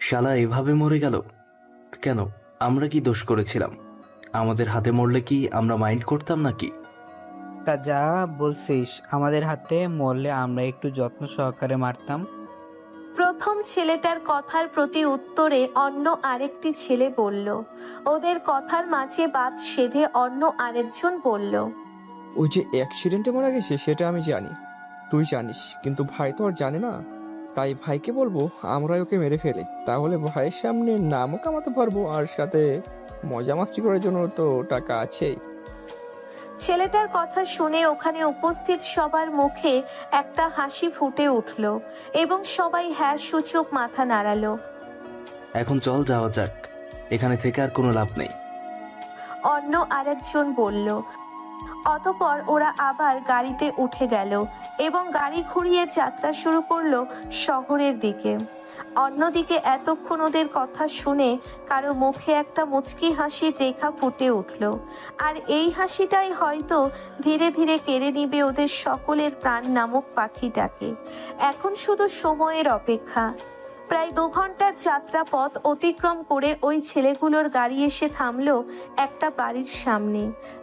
শালা এভাবে মরে গেল কেন? আমরা কি দোষ করেছিলাম? আমাদের হাতে মরলে কি আমরা মাইন্ড করতাম নাকি? তা যা বলছিস, আমাদের হাতে মরলে আমরা একটু যত্ন সহকারে মারতাম। প্রথম ছেলেটার কথার প্রতি উত্তরে অন্য আরেকটি ছেলে বলল। ওদের কথার মাঝে বাদ সেধে অন্য আরেকজন বলল, ওই যে অ্যাক্সিডেন্টে মারা গেছে সেটা আমি জানি, তুই জানিস, কিন্তু ভাই তো আর জানে না। তাই ভাইকে বলবো আমরাই ওকে মেরে ফেলি, তাহলে ভাইয়ের সামনে নামও কামাতে পারবো, আর সাথে মজা মাস্তি করার জন্য তো টাকা আছেই। ছেলেটার কথা শুনে ওখানে উপস্থিত সবার মুখে একটা হাসি ফুটে উঠল এবং সবাই হ্যাঁ সূচক মাথা নাড়ালো। এখন চল যাওয়া যাক, এখানে থেকে আর কোনো লাভ নেই। অন্য আরেকজন বলল। অতঃপর ওরা আবার গাড়িতে উঠে গেল এবং গাড়ি ঘুরিয়ে যাত্রা শুরু করলো শহরের দিকে। অন্যদিকে এতক্ষণ ওদের কথা শুনে কারো মুখে একটা মুচকি হাসির রেখা ফুটে উঠল, আর এই হাসিটাই হয়তো ধীরে ধীরে কেড়ে নিবে ওদের সকলের প্রাণ নামক পাখিটাকে। এখন শুধু সময়ের অপেক্ষা। প্রায় 2 ঘন্টার যাত্রা পথ অতিক্রম করে ওই ছেলেগুলোর গাড়ি এসে থামলো একটা বাড়ির সামনে।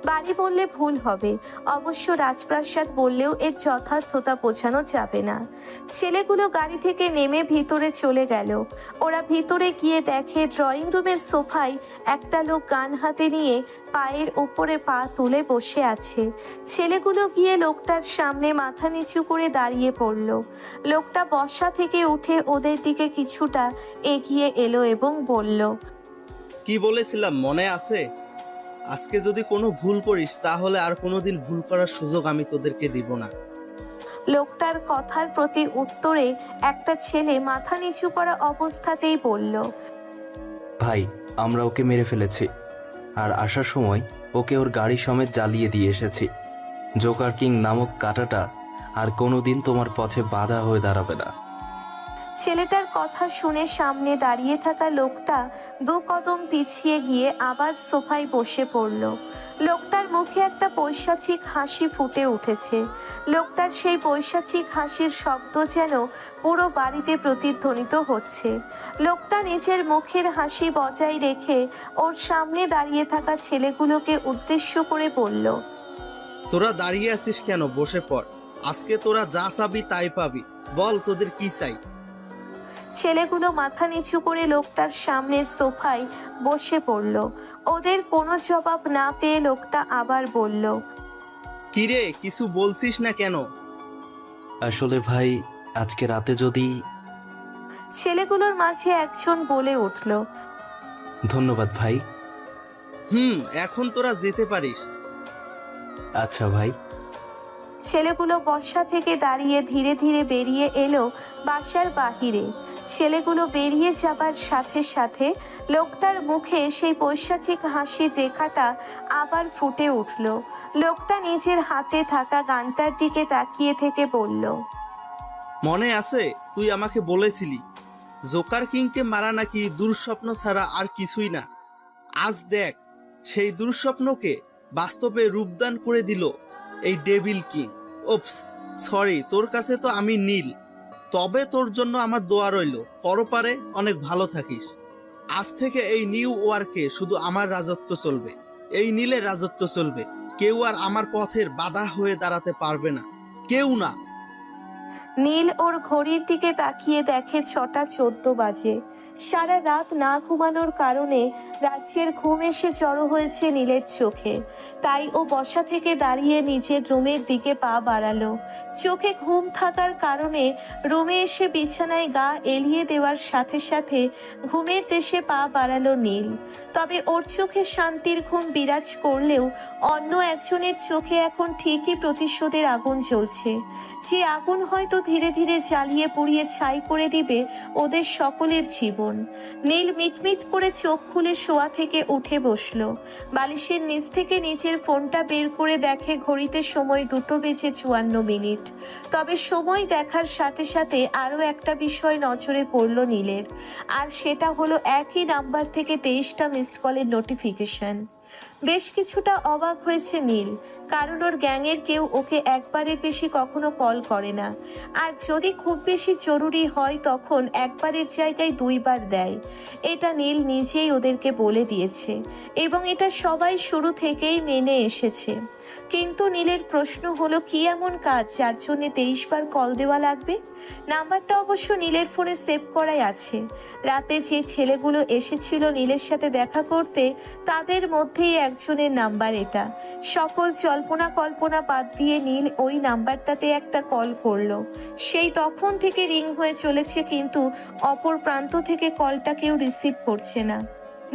বাড়ি বললে ভুল হবে, অবশ্য রাজপ্রাসাদ বললেও এর যথার্থতা বোঝানো যাবে না। ছেলেগুলো গাড়ি থেকে নেমে ভিতরে চলে গেল। ওরা ভিতরে গিয়ে দেখে ড্রয়িং রুমের সোফায় একটা লোক গান হাতে নিয়ে পায়ের উপরে পা তুলে বসে আছে। ছেলেগুলো গিয়ে লোকটার সামনে মাথা নিচু করে দাঁড়িয়ে পড়ল। লোকটা বসা থেকে উঠে ওদের দিকে কিছুটা এগিয়ে এলো এবং বলল, কি বলেছিলাম মনে আছে? আজকে যদি কোনো ভুল করিস তাহলে আর কোনোদিন ভুল করার সুযোগ আমি তোদেরকে দিব না। লোকটার কথার প্রতি উত্তরে একটা ছেলে মাথা নিচু করা অবস্থাতেই বলল, ভাই, আমরা ওকে মেরে ফেলেছি, আর আসার সময় ওকে ওর গাড়ি সমেত জ্বালিয়ে দিয়ে এসেছি। জোকার কিং নামক কাঁটাটা আর কোনোদিন তোমার পথে বাধা হয়ে দাঁড়াবে না। ছেলেটার কথা শুনে সামনে দাঁড়িয়ে থাকা লোকটা 2 কদম পিছিয়ে গিয়ে আবার সোফায় বসে পড়ল। লোকটার মুখে একটা পৈশাচিক হাসি ফুটে উঠেছে। লোকটার সেই পৈশাচিক হাসির শব্দ যেন পুরো বাড়িতে প্রতিধ্বনিত হচ্ছে। লোকটা নিজের মুখের হাসি বজায় রেখে ওর সামনে দাঁড়িয়ে থাকা ছেলেগুলোকে উদ্দেশ্য করে বলল, তোরা দাঁড়িয়ে আছিস কেন? বসে পড়, আজকে তোরা যা চাবি তাই পাবি। বল তোদের কি চাই? ছেলেগুলো মাথা নিচু করে লোকটার সামনের সোফায় বসে পড়ল। ওদের কোনো জবাব না পেয়ে লোকটা আবার বলল, কিরে, কিছু বলছিস না কেন? আসলে ভাই, আজকে রাতে যদি... ছেলেগুলোর মাঝে একজন বলে উঠল, ধন্যবাদ ভাই। এখন তোরা যেতে পারিস। আচ্ছা ভাই। ছেলেগুলো বসা থেকে দাঁড়িয়ে ধীরে ধীরে বেরিয়ে এলো বাসার বাহিরে। ছেলেগুলো বেরিয়ে যাবার সাথে সাথে লোকটার মুখে সেই পৈশাচিক হাসির রেখাটা আবার ফুটে উঠল। লোকটা নিজের হাতে থাকা গানটার দিকে তাকিয়ে থেকে বলল, মনে আছে তুই আমাকে বলেছিলি জোকার কিংকে মারা নাকি দুঃস্বপ্ন ছাড়া আর কিছুই না। আজ দেখ, সেই দুঃস্বপ্নকে বাস্তবে রূপদান করে দিল এই ডেভিল কিং। ওপস, সরি, তোর কাছে তো আমি নীল, তবে তোর জন্য আমার দোয়া রইল, পরপারে অনেক ভালো থাকিস। আজ থেকে এই নিউ ওয়ার্কে শুধু আমার রাজত্ব চলবে, এই নীলের রাজত্ব চলবে। কেউ আর আমার পথের বাধা হয়ে দাঁড়াতে পারবে না, কেউ না। নীল ওর ঘড়ির দিকে তাকিয়ে দেখে 6টা 14 বাজে। সারা রাত না ঘুমানোর কারণে রাজ্যের ঘুম এসে জড়ো হয়েছে নীলের চোখে। তাই ও বসা থেকে দাঁড়িয়ে নিজের রুমের দিকে পা বাড়ালো। চোখে ঘুম থাকার কারণে রুমে এসে বিছানায় গা এলিয়ে দেওয়ার সাথে সাথে ঘুমের দেশে পা বাড়ালো নীল। তবে ওর চোখে শান্তির ঘুম বিরাজ করলেও অন্য একজনের চোখে এখন ঠিকই প্রতিশোধের আগুন জ্বলছে, যে আগুন হয়তো ধীরে ধীরে জ্বালিয়ে পুড়িয়ে ছাই করে দিবে ওদের সকলের জীবন। নীল মিটমিট করে চোখ খুলে শোয়া থেকে উঠে বসলো। বালিশের নিচ থেকে নিজের ফোনটা বের করে দেখে ঘড়িতে সময় 2:54। তবে সময় দেখার সাথে সাথে আরও একটা বিষয় নজরে পড়ল নীলের, আর সেটা হলো একই নাম্বার থেকে 23টা মিসড কলের নোটিফিকেশন। বেশ কিছুটা অবাক হয়েছে নীল, কারণ ওর গ্যাংয়ের কেউ ওকে একবারের বেশি কখনো কল করে না। আর যদি খুব বেশি জরুরি হয় তখন একবারের জায়গায় 2বার দেয়। এটা নীল নিজেই ওদেরকে বলে দিয়েছে এবং এটা সবাই শুরু থেকেই মেনে এসেছে। কিন্তু নীলের প্রশ্ন হলো, কি এমন কাজ যার জন্য 23বার কল দেওয়া লাগবে? নাম্বারটা অবশ্য নীলের ফোনে সেভ করাই আছে। রাতে যে ছেলেগুলো এসেছিল নীলের সাথে দেখা করতে, তাদের মধ্যেই একজনের নাম্বার এটা। সকল জল্পনা কল্পনা বাদ দিয়ে নীল ওই নাম্বারটাতে একটা কল করলো। সেই তখন থেকে রিং হয়ে চলেছে, কিন্তু অপর প্রান্ত থেকে কলটা কেউ রিসিভ করছে না।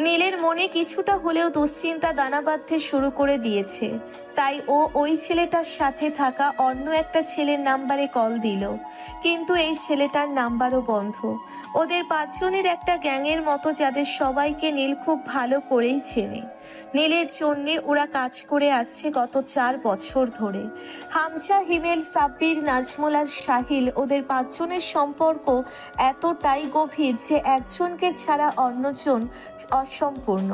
নীলের মনে কিছুটা হলেও দুশ্চিন্তা দানা বাঁধতে শুরু করে দিয়েছে। তাই ও ওই ছেলেটার সাথে থাকা অন্য একটা ছেলের নাম্বারে কল দিল, কিন্তু এই ছেলেটার নাম্বারও বন্ধ। ওদের 5 জনের একটা গ্যাংয়ের মতো, যাদের সবাইকে নীল খুব ভালো করেই চেনে। নীলের জন্যে ওরা কাজ করে আসছে গত 4 বছর ধরে। হামজা, হিমেল, সাব্বির, নাজমুল আর সাহিল, ওদের 5 জনের সম্পর্ক এতটাই গভীর যে একজনকে ছাড়া অন্যজন অসম্পূর্ণ।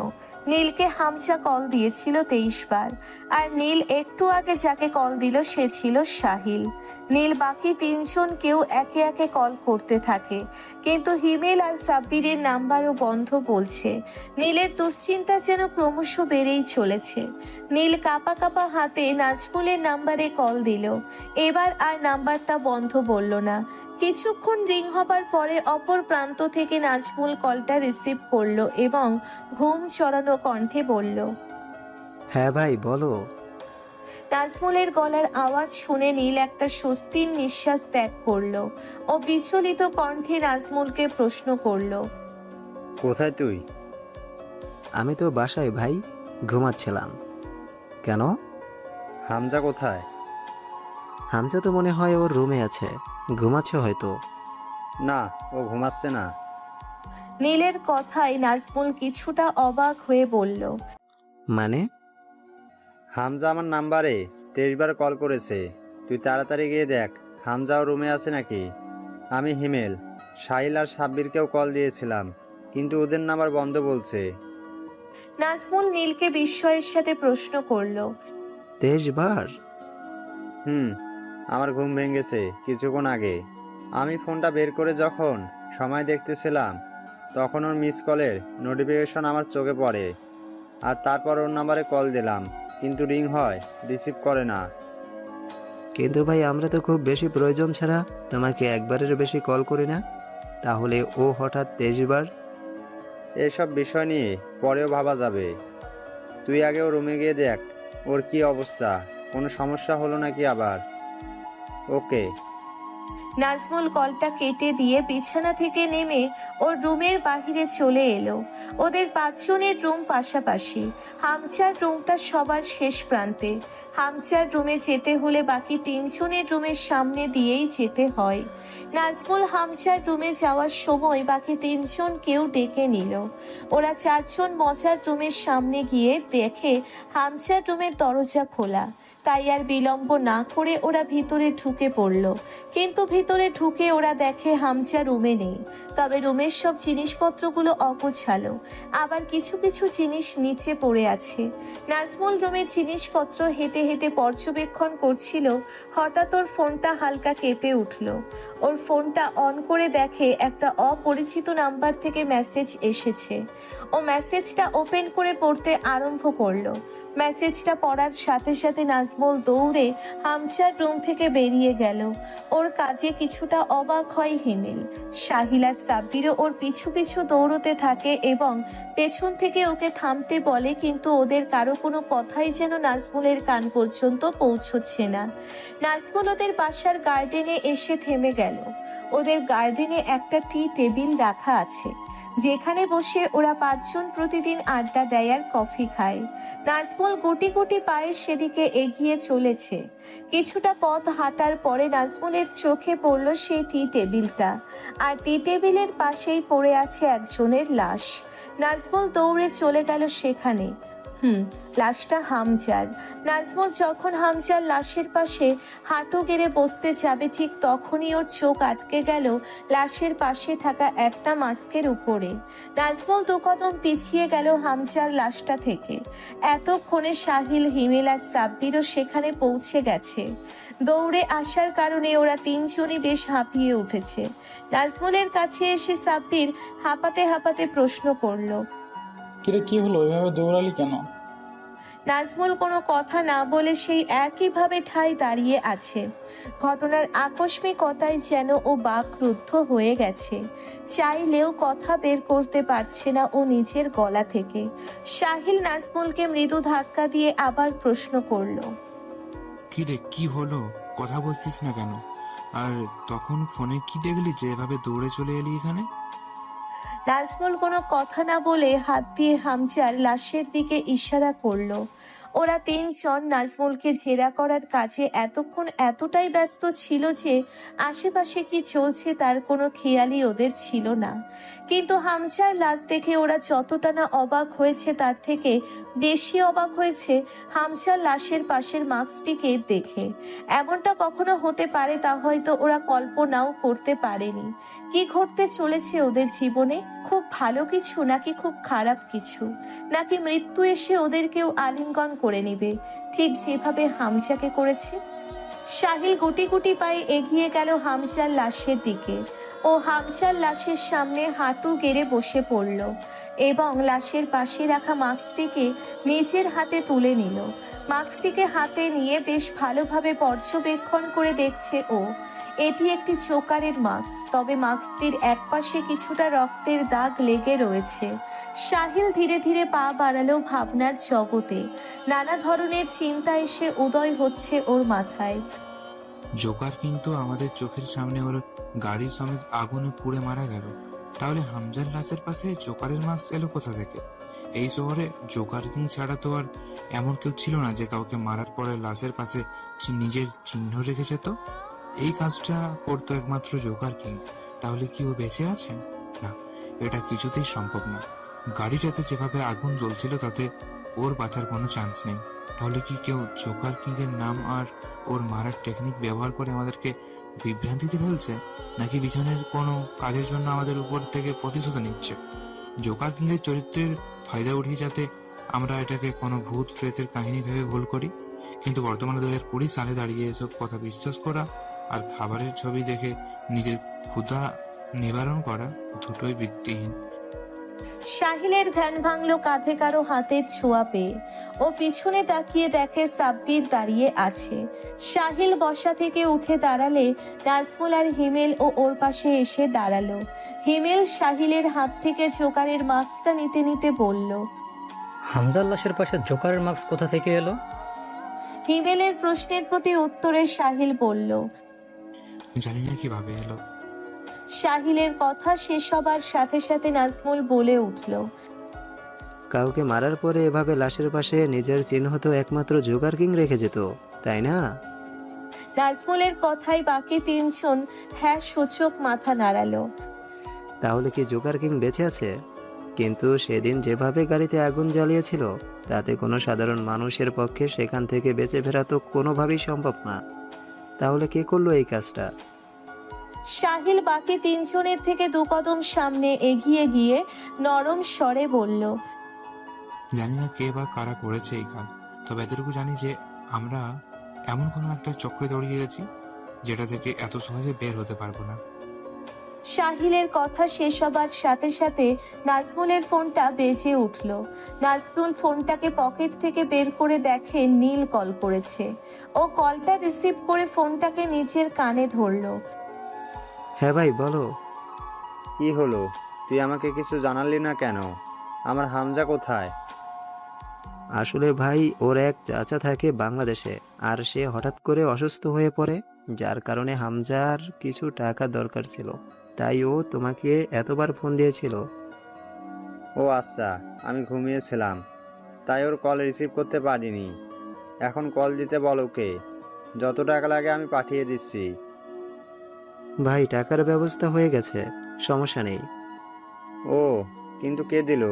নীলকে হামজা কল দিয়েছিল 23 বার, আর নীল একটু আগে যাকে কল দিল সে ছিল সাহিল। নীল বাকি 3 জনকেও একে একে কল করতে থাকে, কিন্তু হিমেল আর সাব্বিরের নাম্বারও বন্ধ বলছে। নীলের দুশ্চিন্তা যেন ক্রমশ বেড়েই চলেছে। নীল কাঁপা কাঁপা হাতে নাজমুলের নাম্বারে কল দিল। এবার আর নাম্বারটা বন্ধ বলল না। কিছুক্ষণ রিং হবার পরে অপর প্রান্ত থেকে নাজমুল কলটা রিসিভ করলো এবং ঘুম চড়ানো কণ্ঠে বলল, হ্যাঁ ভাই বলো। নাজমুলের গলার আওয়াজ শুনে নীল একটা স্বস্তির নিঃশ্বাস ত্যাগ করলো। ও বিচলিত কণ্ঠে নাজমুলকে প্রশ্ন করলো, কোথায় তুই? আমি তো বাসায় ভাই, ঘুমাচ্ছিলাম। কেন? হামজা কোথায়? হামজা তো মনে হয় ওর রুমে আছে, ঘুমাচ্ছে হয়তো। না, ও ঘুমাচ্ছে না। নীলের কথায় নাজমুল কিছুটা অবাক হয়ে বলল, মানে? হামজা আমার নাম্বারে 23 বার কল করেছে, তুই তাড়াতাড়ি গিয়ে দেখ হামজাও রুমে আছে নাকি। আমি হিমেল, সাহিল আর সাব্বিরকেও কল দিয়েছিলাম, কিন্তু ওদের নাম্বার বন্ধ বলছে। নাজমুল নীলকে বিস্ময়ের সাথে প্রশ্ন করলো, 23 বার? আমার ঘুম ভেঙেছে কিছুক্ষণ আগে। আমি ফোনটা বের করে যখন সময় দেখতেছিলাম, তখন ওর মিস কলের নোটিফিকেশন আমার চোখে পড়ে, আর তারপর ওর নাম্বারে কল দিলাম, কিন্তু রিং হয়, রিসিভ করে না। কিন্তু ভাই আমরা তো খুব বেশি প্রয়োজন ছাড়া তোমাকে একবারের বেশি কল করি না, তাহলে ও হঠাৎ 23 বার? এসব বিষয় নিয়ে পরেও ভাবা যাবে। তুই আগে ওর রুমে গিয়ে দেখ ওর কি অবস্থা, কোনো সমস্যা হলো নাকি আবার। ওকে। নাজমুল কলটা কেটে দিয়ে বিছানা থেকে নেমে ওর রুমের বাহিরে চলে এলো। ওদের 5 জনের রুম পাশাপাশি। হামচার রুমটা সবার শেষ প্রান্তে। হামচার রুমে যেতে হলে বাকি 3 জনের রুমের সামনে দিয়েই যেতে হয়। নাজমুল হামচার রুমে যাওয়ার সময় বাকি 3 জনকেও ডেকে নিল। ওরা 4 জন মজার রুমের সামনে গিয়ে দেখে হামচার রুমের দরজা খোলা। তাই আর বিলম্ব না করে ওরা ভিতরে ঢুকে পড়ল। কিন্তু ভিতরে ঢুকে ওরা দেখে হামজা রুমে নেই, তবে রুমের সব জিনিসপত্রগুলো অগোছালো, আবার কিছু কিছু জিনিস নিচে পড়ে আছে। নাজমুল রুমের জিনিসপত্র হেঁটে হেঁটে পর্যবেক্ষণ করছিল, হঠাৎ ওর ফোনটা হালকা কেঁপে উঠল। ওর ফোনটা অন করে দেখে একটা অপরিচিত নাম্বার থেকে মেসেজ এসেছে। ও মেসেজটা ওপেন করে পড়তে আরম্ভ করলো। মেসেজটা পড়ার সাথে সাথে নাজমুল দৌড়ে হামচার রুম থেকে বেরিয়ে গেল। ওর কাজে কিছুটা অবাক হয় হিমেল। সাহিল আর সাব্বিরও ওর পিছু পিছু দৌড়তে থাকে এবং পেছন থেকে ওকে থামতে বলে, কিন্তু ওদের কারো কোনো কথাই যেন নাজমুলের কান পর্যন্ত পৌঁছচ্ছে না। নাজমুল ওদের বাসার গার্ডেনে এসে থেমে গেল। ওদের গার্ডেনে একটা টি টেবিল রাখা আছে, যেখানে বসে ওরা 5 জন প্রতিদিন আড্ডা দেয় আর কফি খায়। নাজমুল গুটি গুটি পায়ে সেদিকে এগিয়ে চলেছে। কিছুটা পথ হাঁটার পরে নাজমুলের চোখে পড়ল সেই টি টেবিলটা, আর টি টেবিলের পাশেই পড়ে আছে একজনের লাশ। নাজমুল দৌড়ে চলে গেল সেখানে। লাশটা হামজার। নাজমুল যখন হামজার লাশের পাশে হাঁটু গেড়ে বসতে যাবে ঠিক তখনই ওর চোখ আটকে গেল লাশের পাশে থাকা একটা মাস্কের উপরে। নাজমুল দু কদম পিছিয়ে গেল হামজার লাশটা থেকে। এতক্ষণে সাহিল, হিমেল আর সাব্বিরও সেখানে পৌঁছে গেছে। দৌড়ে আসার কারণে ওরা তিনজনই বেশ হাঁপিয়ে উঠেছে। নাজমুলের কাছে এসে সাব্বির হাঁপাতে হাঁপাতে প্রশ্ন করলো, কিরে কি হলো, এভাবে দৌড়ালি কেন? নাজমুল কোনো কথা না বলে সেই একইভাবে ঠায় দাঁড়িয়ে আছে। ঘটনার আকস্মিকতায় যেন ও বাকরুদ্ধ হয়ে গেছে। চাইলেও কথা বের করতে পারছে না ও নিজের গলা থেকে। সাহিল নাজমুলকে মৃদু ধাক্কা দিয়ে আবার প্রশ্ন করলো, কি রে, কি হলো? কথা বলছিস না কেন? আর তখন ফোনে কি দেখলি যে এভাবে দৌড়ে চলে এলি এখানে? নাজমুল কোনো কথা না বলে হাত দিয়ে হামজার লাশের দিকে ইশারা করলো। ওরা তিনজন নাজমুলকে জেরা করার কাজে এতক্ষণ এতটাই ব্যস্ত ছিল যে আশেপাশে কি চলছে তার কোনো খেয়ালই ওদের ছিল না। কিন্তু হামজার লাশ দেখে ওরা যতটা না অবাক হয়েছে তার থেকে বেশি অবাক হয়েছে হামজার লাশের পাশের মাস্কটিকে দেখে। এমনটা কখনো হতে পারে তা হয়তো ওরা কল্পনাও করতে পারেনি। কি ঘটতে চলেছে ওদের জীবনে? খুব ভালো কিছু নাকি খুব খারাপ কিছু? নাকি মৃত্যু এসে ওদেরকেও আলিঙ্গন করে নেবে ঠিক যেভাবে হামজাকে করেছে? সাহিল গুটি গুটি পায়ে এগিয়ে গেল হামজার লাশের দিকে। ও হামজার লাশের সামনে হাঁটু গেড়ে বসে পড়ল এবং লাশের পাশে রাখা মাস্কটিকে নিজের হাতে তুলে নিল। মাস্কটিকে হাতে নিয়ে বেশ ভালোভাবে পর্যবেক্ষণ করে দেখছে ও। এটি একটি জোকারের মাস্ক, তবে মাস্কটির একপাশে কিছুটা রক্তের দাগ লেগে রয়েছে। সাহিল ধীরে ধীরে পা বাড়ালো ভাবনার জগতে। নানা ধরনের চিন্তা এসে উদয় হচ্ছে ওর মাথায়। জোকার কিন্তু আমাদের চোখের সামনে ওর গাড়ি সমেত আগুনে পুড়ে মারা গেল, তাহলে হামজার লাশের পাশে জোকারের মাস্ক এলো কোথা থেকে? এই শহরে জোকার কিং ছাড়া তো আর এমন কেউ ছিল না যে কাউকে মারার পরে লাশের পাশে নিজের চিহ্ন রেখে যেত। এই কাজটা করতো একমাত্র জোকার কিং। তাহলে কি ও বেঁচে আছে? না, এটা কিছুতেই সম্ভব না। গাড়িটাতে যেভাবে আগুন জ্বলছিল তাতে ওর বাঁচার কোনো চান্স নেই। তাহলে কি কেউ জোকার কিং এর নাম আর ওর মারার টেকনিক ব্যবহার করে আমাদেরকে বিভ্রান্তিতে ফেলছে, নাকি পিছনের কোনো কাজের জন্য আমাদের উপর থেকে প্রতিশোধ নিচ্ছে? জোকার কিং এর চরিত্রের ফায়দা উঠিয়ে যাতে আমরা এটাকে কোনো ভূত প্রেতের কাহিনী ভেবে ভুল করি। কিন্তু বর্তমানে 2020 সালে দাঁড়িয়ে এসব কথা বিশ্বাস করা আর খাবারের ছবি দেখে নিজের ক্ষুধা নিবারণ করা দুটোই ভিত্তিহীন। সাহিলের ধ্যান ভাঙলো কাঁধে কারো হাতের ছোঁয়া পেয়ে। ও পিছনে তাকিয়ে দেখে সাব্বির দাঁড়িয়ে আছে। সাহিল বসা থেকে উঠে দাঁড়ালে নাজমুল আর হিমেল ও ওর পাশে এসে দাঁড়ালো। হিমেল সাহিলের হাত থেকে জোকারের মাস্কটা নিতে নিতে বলল, হামজার লাশের পাশে জোকারের মাস্ক কোথা থেকে এলো? হিমেলের প্রশ্নের প্রতি উত্তরে সাহিল বলল, জানি না কিভাবে এলো। সাহিলের কথা শেষ হবার সাথে সাথে নাজমুল বলে উঠল, কাউকে মারার পরে এভাবে লাশের পাশে নিজের চিহ্ন তো একমাত্র জোকার কিং রেখে যেত, তাই না? নাজমুলের কথায় বাকি তিনজন হ্যাঁ সূচক মাথা নাড়ালো। তাহলে কি জোকার কিং বেঁচে আছে? কিন্তু সেদিন যেভাবে গাড়িতে আগুন জ্বালিয়েছিল তাতে কোনো সাধারণ মানুষের পক্ষে সেখান থেকে বেঁচে ফেরা তো কোনোভাবেই সম্ভব না। তাহলে কে করলো এই কাজটা? সাহিল বাকি তিনজনের থেকে দু কদম সামনে এগিয়ে গিয়ে নরম স্বরে বলল, জানি না কে বা কারা করেছে এই কাজ, তবে এতটুকু জানি যে আমরা এমন কোনো একটা চক্রে জড়িয়ে গেছি যেটা থেকে এত সহজে বের হতে পারবো না। সাহিলের কথা শেষ হবার সাথে সাথে নাজমুলের ফোনটা বেজে উঠল। নাজমুল ফোনটাকে পকেট থেকে বের করে দেখে নীল কল করেছে। ও কলটা রিসিভ করে ফোনটাকে নিজের কানে ধরলো। হ্যাঁ ভাই বলো। কি হলো? তুই আমাকে কিছু জানালি না কেন? আমার হামজা কোথায়? আসলে ভাই ওর এক চাচা থাকে বাংলাদেশে, আর সে হঠাৎ করে অসুস্থ হয়ে পড়ে, যার কারণে হামজার কিছু টাকা দরকার ছিল, তাই ও তোমাকে এতবার ফোন দিয়েছিল। ও আচ্ছা, আমি ঘুমিয়েছিলাম তাই ওর কল রিসিভ করতে পারিনি। এখন কল দিতে বল ওকে, যত টাকা লাগে আমি পাঠিয়ে দিচ্ছি। ভাই টাকার ব্যবস্থা হয়ে গেছে, সমস্যা নেই। ও কিন্তু কে দিল?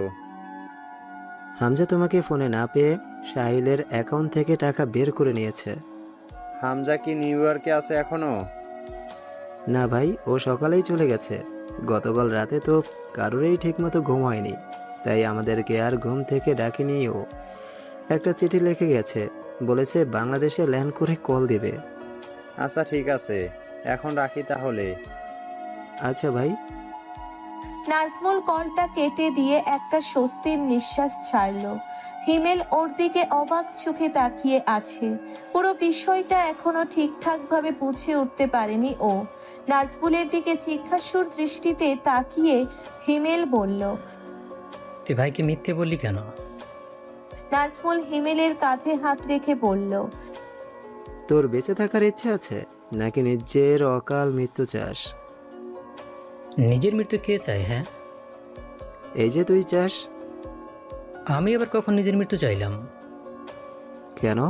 হামজা তোমাকে ফোনে না পেয়ে সাহিলের অ্যাকাউন্ট থেকে টাকা বের করে নিয়েছে। হামজা কি নিউ ইয়র্কে আছে এখনো? না ভাই, ও সকালেই চলে গেছে। গতকাল রাতে তো কারোরই ঠিকমতো ঘুম হয়নি, তাই আমাদেরকে আর ঘুম থেকে ডাকেনি ও। একটা চিঠি লিখে গেছে, বলেছে বাংলাদেশে ল্যান্ড করে কল দিবে। আচ্ছা ঠিক আছে, এখন রাখি তাহলে। আচ্ছা ভাই। নাজমুল কলটা কেটে দিয়ে একটা স্বস্তির নিঃশ্বাস ছাড়লো। হিমেল ওর দিকে অবাক চোখে তাকিয়ে আছে। পুরো বিষয়টা এখনো ঠিকঠাকভাবে বুঝে উঠতে পারেনি ও। নাজমুলের দিকে জিজ্ঞাসুর দৃষ্টিতে তাকিয়ে হিমেল বলল। তুই ভাইকে মিথ্যে বললি কেন? নাজমুল হিমেলের কাঁধে হাত রেখে বলল। তোর বেঁচে থাকার ইচ্ছা আছে নাকি নিজের অকাল মৃত্যু চাস? নিজের মৃত্যু কে চায়? হ্যাঁ, এই যে তুই চাস। আমি আবার কখন নিজের মৃত্যু চাইলাম? কেন?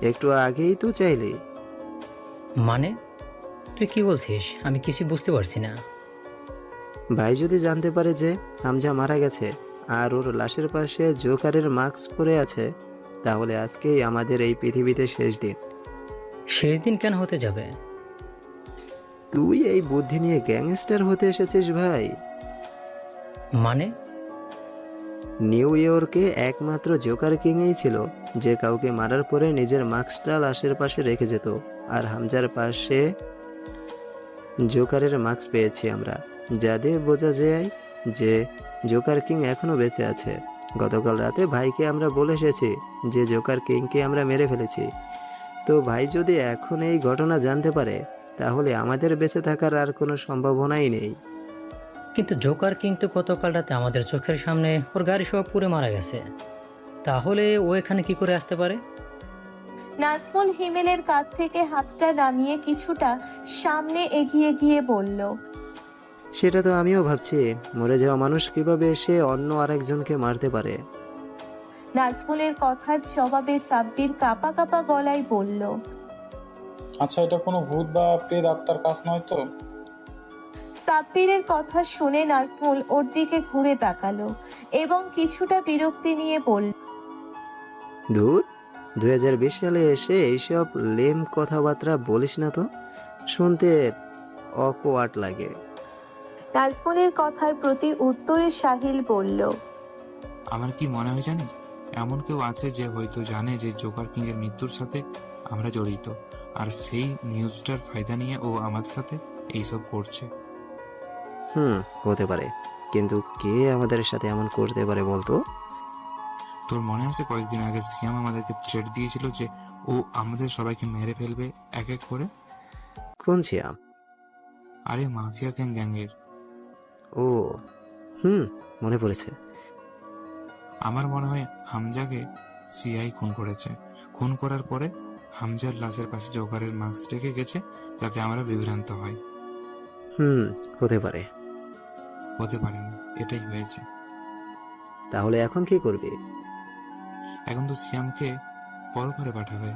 একটু আগেই তো চাইলি। মানে তুই কি বলছিস? আমি কিছু বুঝতে পারছি না। ভাই যদি জানতে পারে যে হামজা মারা গেছে আর ওর লাশের পাশে জোকারের মাস্ক পরে আছে, তাহলে আজকেই আমাদের এই পৃথিবীতে শেষ দিন। শেষ দিন কেন হতে যাবে? তুই এই বুদ্ধি নিয়ে গ্যাংস্টার হতে এসেছিস ভাই। মানে নিউ ইয়র্কে একমাত্র জোকার কিংই ছিল যে কাউকে মারার পরে নিজের মাস্কটা লাশের পাশে রেখে যেত, আর হামজার পাশে জোকারের মাস্ক পেয়েছি আমরা, যাতে বোঝা যায় যে জোকার কিং এখনো বেঁচে আছে। গতকাল রাতে ভাইকে আমরা বলে এসেছি যে জোকার কিংকে আমরা মেরে ফেলেছি। তো ভাই যদি এখন এই ঘটনা জানতে পারে, তাহলে আমাদের বেঁচে থাকার আর কোনো সম্ভাবনাই নেই। কিন্তু জোকার কিন্তু গতকাল রাতে আমাদের চোখের সামনে ওর গাড়ি সহ পুড়ে মারা গেছে। তাহলে ও এখানে কি করে আসতে পারে? নাজমুল হিমেলের কাঁধ থেকে হাতটা নামিয়ে কিছুটা সামনে এগিয়ে গিয়ে বলল। সেটা তো আমিও ভাবছি, মরে যাওয়া মানুষ কিভাবে এসে অন্য আরেকজনকে মারতে পারে। নাজমুলের কথার জবাবে সাব্বির কাঁপা কাঁপা গলায় বলল। আচ্ছা, এটা কোনো ভূত বা প্রেত আত্মার কাজ নয় তো? সাব্বিরের কথা শুনে নাজমুল ওর দিকে ঘুরে তাকালো এবং কিছুটা বিরক্তি নিয়ে বলল। ধুর, 2020 সালে এসে এইসব লেম কথাবার্তা বলিস না তো, শুনতে অকওয়ার্ড লাগে। নাজমুলের কথার প্রতি উত্তরে সাহিল বলল। আমার কি মনে হয় জানিস, এমন কেউ আছে যে হয়তো জানে যে জোকার কিং এর মৃত্যুর সাথে আমরা জড়িত, আর সেই নিউজটার ফায়দা নিয়ে ও আমাদের সাথে এইসব করছে। হতে পারে, কিন্তু কে আমাদের সাথে এমন করতে পারে বলতো? তোর মনে আছে কয়েকদিন আগে সিয়াম আমাদেরকে থ্রেট দিয়েছিল যে ও আমাদের সবাইকে মেরে ফেলবে এক এক করে? কোন ছিয়াম? আরে মাফিয়া গ্যাংয়ের। ও মনে পড়েছে। আমার মনে হয় হামজাকে সিআই খুন করেছে। খুন করার পরে হামজার লাশের পাশে জোকারের মাস্ক রেখে গেছে যাতে আমরা বিভ্রান্ত হয়। হতে পারে। হতে পারে না, এটাই হয়েছে। তাহলে এখন কি করবি? এখন তো সিয়ামকে পরপারে পাঠাবে।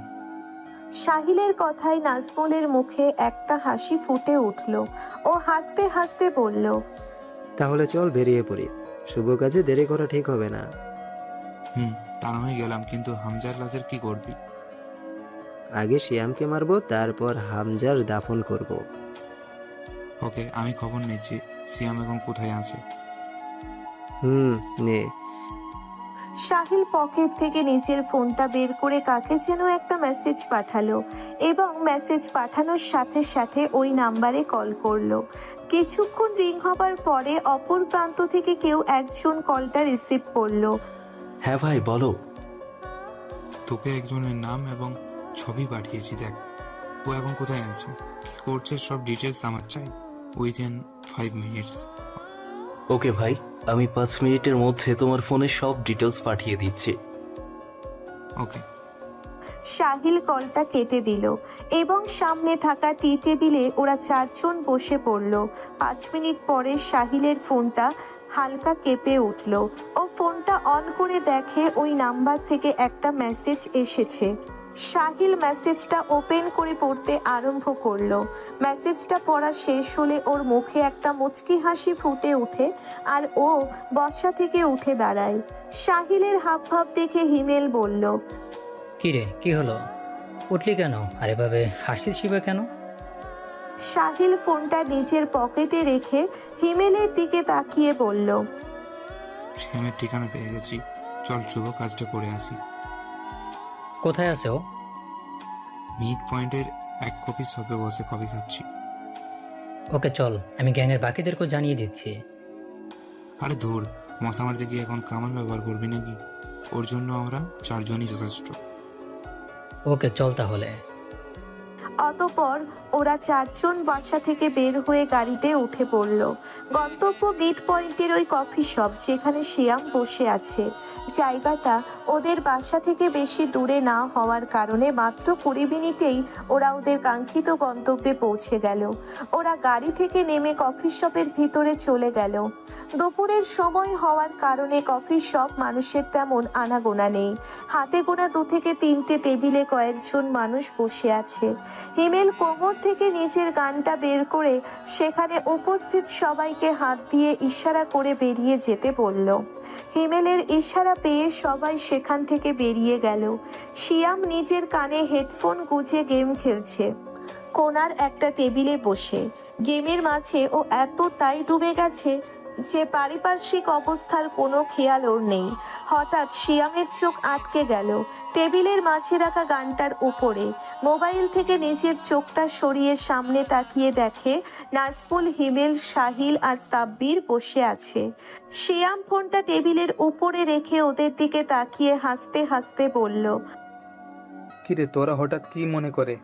সাহিলের কথায় নাজমুলের মুখে একটা হাসি ফুটে উঠল। ও হাসতে হাসতে বলল। তাহলে চল বেরিয়ে পড়ি, শুভ কাজে দেরি করা ঠিক হবে না। তা না হয়ে গেলাম, কিন্তু হামজার লাশের কি করবি? আগে শিয়ামকে মারবো, তারপর হামজার দাফন করব। ওকে, আমি খবর নিচ্ছি সিয়াম এখন কোথায় আছে। নে। সাহিল পকেট থেকে নিজের ফোনটা বের করে কাকে যেন একটা মেসেজ পাঠালো এবং মেসেজ পাঠানোর সাথে সাথে ওই নাম্বারে কল করলো। কিছুক্ষণ রিং হবার পরে অপর প্রান্ত থেকে কেউ একজন কলটা রিসিভ করলো। হ্যাঁ ভাই বলো। তোকে একজনের নাম এবং ছবি পাঠিয়েছি, দেখ ও এখন কোথায় আছে, কি করছে, সব ডিটেলস আমার চাই উইদিন 5 মিনিটস। ওকে ভাই, আমি 5 মিনিটের মধ্যে তোমার ফোনে সব ডিটেলস পাঠিয়ে দিচ্ছি। ওকে। সাহিল কলটা কেটে দিল এবং সামনে থাকা টি টেবিলে ওরা চারজন বসে পড়ল। 5 মিনিট পরে সাহিলের ফোনটা হালকা কেঁপে উঠল। ও ফোনটা অন করে দেখে ওই নাম্বার থেকে একটা মেসেজ এসেছে। সাহিল মেসেজটা ওপেন করে পড়তে আরম্ভ করলো। মেসেজটা পড়া শেষ হলে ওর মুখে একটা মুচকি হাসি ফুটে ওঠে আর ও বসা থেকে উঠে দাঁড়ায়। সাহিলের হাবভাব দেখে হিমেল বলল, কি রে, কি হলো? উঠলি কেন? আর এভাবে হাসিস কেন? সাহিল ফোনটা নিজের পকেটে রেখে হিমেলের দিকে তাকিয়ে বলল, শ্যামের ঠিকানা পেয়ে গেছি, চল শুভ কাজটা করে আসি। কোথায় আছে ও? মিড পয়েন্টের এক কপি শপে বসে কফি খাচ্ছি। ওকে চল, আমি গ্যাংয়ের বাকিদেরকেও জানিয়ে দিচ্ছি। আরে ধুর, মশা মারতে গিয়ে এখন কামান ব্যবহার করবি নাকি? ওর জন্য আমরা 4 জনই যথেষ্ট। ওকে চল তাহলে। অতঃপর ওরা 4 জন বাসা থেকে বের হয়ে গাড়িতে উঠে পড়ল। গন্তব্য মিড পয়েন্টের ওই কফি শপ যেখানে শিয়াম বসে আছে। জায়গাটা ওদের বাসা থেকে বেশি দূরে না হওয়ার কারণে মাত্র 20 মিনিটেই ওরা ওদের কাঙ্ক্ষিত গন্তব্যে পৌঁছে গেল। ওরা গাড়ি থেকে নেমে কফি শপের ভিতরে চলে গেল। দুপুরের সময় হওয়ার কারণে কফি শপ মানুষের তেমন আনাগোনা নেই। হাতে গোনা 2 থেকে 3টে টেবিলে কয়েকজন মানুষ বসে আছে। হিমেল কোমর থেকে নিজের গানটা বের করে সেখানে উপস্থিত সবাইকে হাত দিয়ে ইশারা করে বেরিয়ে যেতে বলল। হিমেলের ইশারা পেয়ে সবাই সেখান থেকে বেরিয়ে গেল। শিয়াম নিজের কানে হেডফোন গুঁজে গেম খেলছে কোনার একটা টেবিলে বসে। গেমের মাঝে ও এতটাই ডুবে গেছে যে পারিপার্শ্বিক অবস্থার কোনো খেয়াল ওর নেই। হঠাৎ শিয়ামের চোখ আটকে গেল টেবিলের মাঝে রাখা গানটার উপরে। মোবাইল থেকে নিজের চোখটা সরিয়ে সামনে তাকিয়ে দেখে নাজমুল, হিমেল, সাহিল আর সাব্বির বসে আছে। শিয়াম ফোনটা টেবিলের উপরে রেখে ওদের দিকে তাকিয়ে হাসতে হাসতে বলল, কিরে তোরা হঠাৎ কি মনে করে?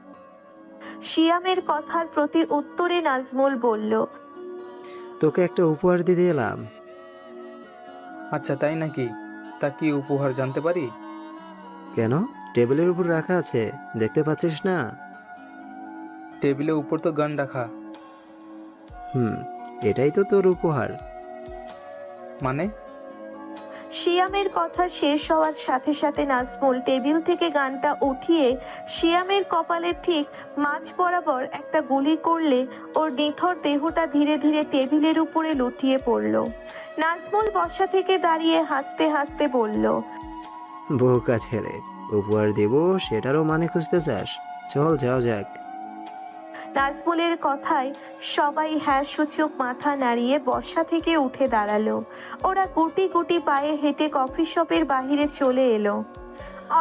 শিয়ামের কথার প্রতি উত্তরে নাজমুল বলল, তোকে একটা উপহার দিতে এলাম। আচ্ছা তাই নাকি? তা কি উপহার জানতে পারি? কেন? টেবিলের উপর রাখা আছে, দেখতে পাচ্ছিস না? টেবিলের উপর তো গান রাখা। এটাই তো তোর উপহার। মানে? শিয়ামের কথা শেষ হওয়ার সাথে সাথে নাজমুল টেবিল থেকে গানটা উঠিয়ে শিয়ামের কপালের ঠিক মাঝ বরাবর একটা গুলি করলে ওর নিথর দেহটা ধীরে ধীরে টেবিলের উপরে লুটিয়ে পড়ল। নাজমুল বসা থেকে দাঁড়িয়ে হাসতে হাসতে বলল, বোকা ছেলে, উপহার দেব সেটারও মানে খুঁজতে চাস? চল যাও যাক। নাজমুলের কথায় সবাই হ্যাঁ সূচক মাথা নাড়িয়ে বসা থেকে উঠে দাঁড়ালো। ওরা গুটি গুটি পায়ে হেঁটে কফি শপের বাহিরে চলে এলো।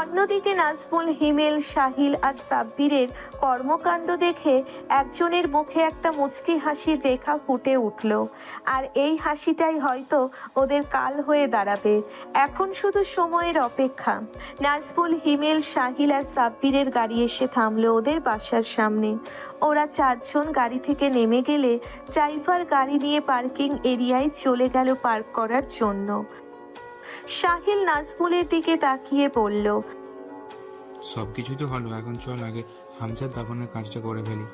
অন্যদিকে নাজমুল, হিমেল, সাহিল আর সাব্বিরের কর্মকাণ্ড দেখে একজনের মুখে একটা মুচকি হাসির রেখা ফুটে উঠল। আর এই হাসিটাই হয়তো ওদের কাল হয়ে দাঁড়াবে। এখন শুধু সময়ের অপেক্ষা। নাজমুল, হিমেল, সাহিল আর সাব্বিরের গাড়ি এসে থামলো ওদের বাসার সামনে। ওরা 4 জন গাড়ি থেকে নেমে গেলে ড্রাইভার গাড়ি নিয়ে পার্কিং এরিয়ায় চলে গেল পার্ক করার জন্য। সাহিল নাজমুলের দিকে তাকিয়ে বলল, সবকিছু তো হলো, এখন চল আগে হামজার দাফনের কাজটা করে ফেলি।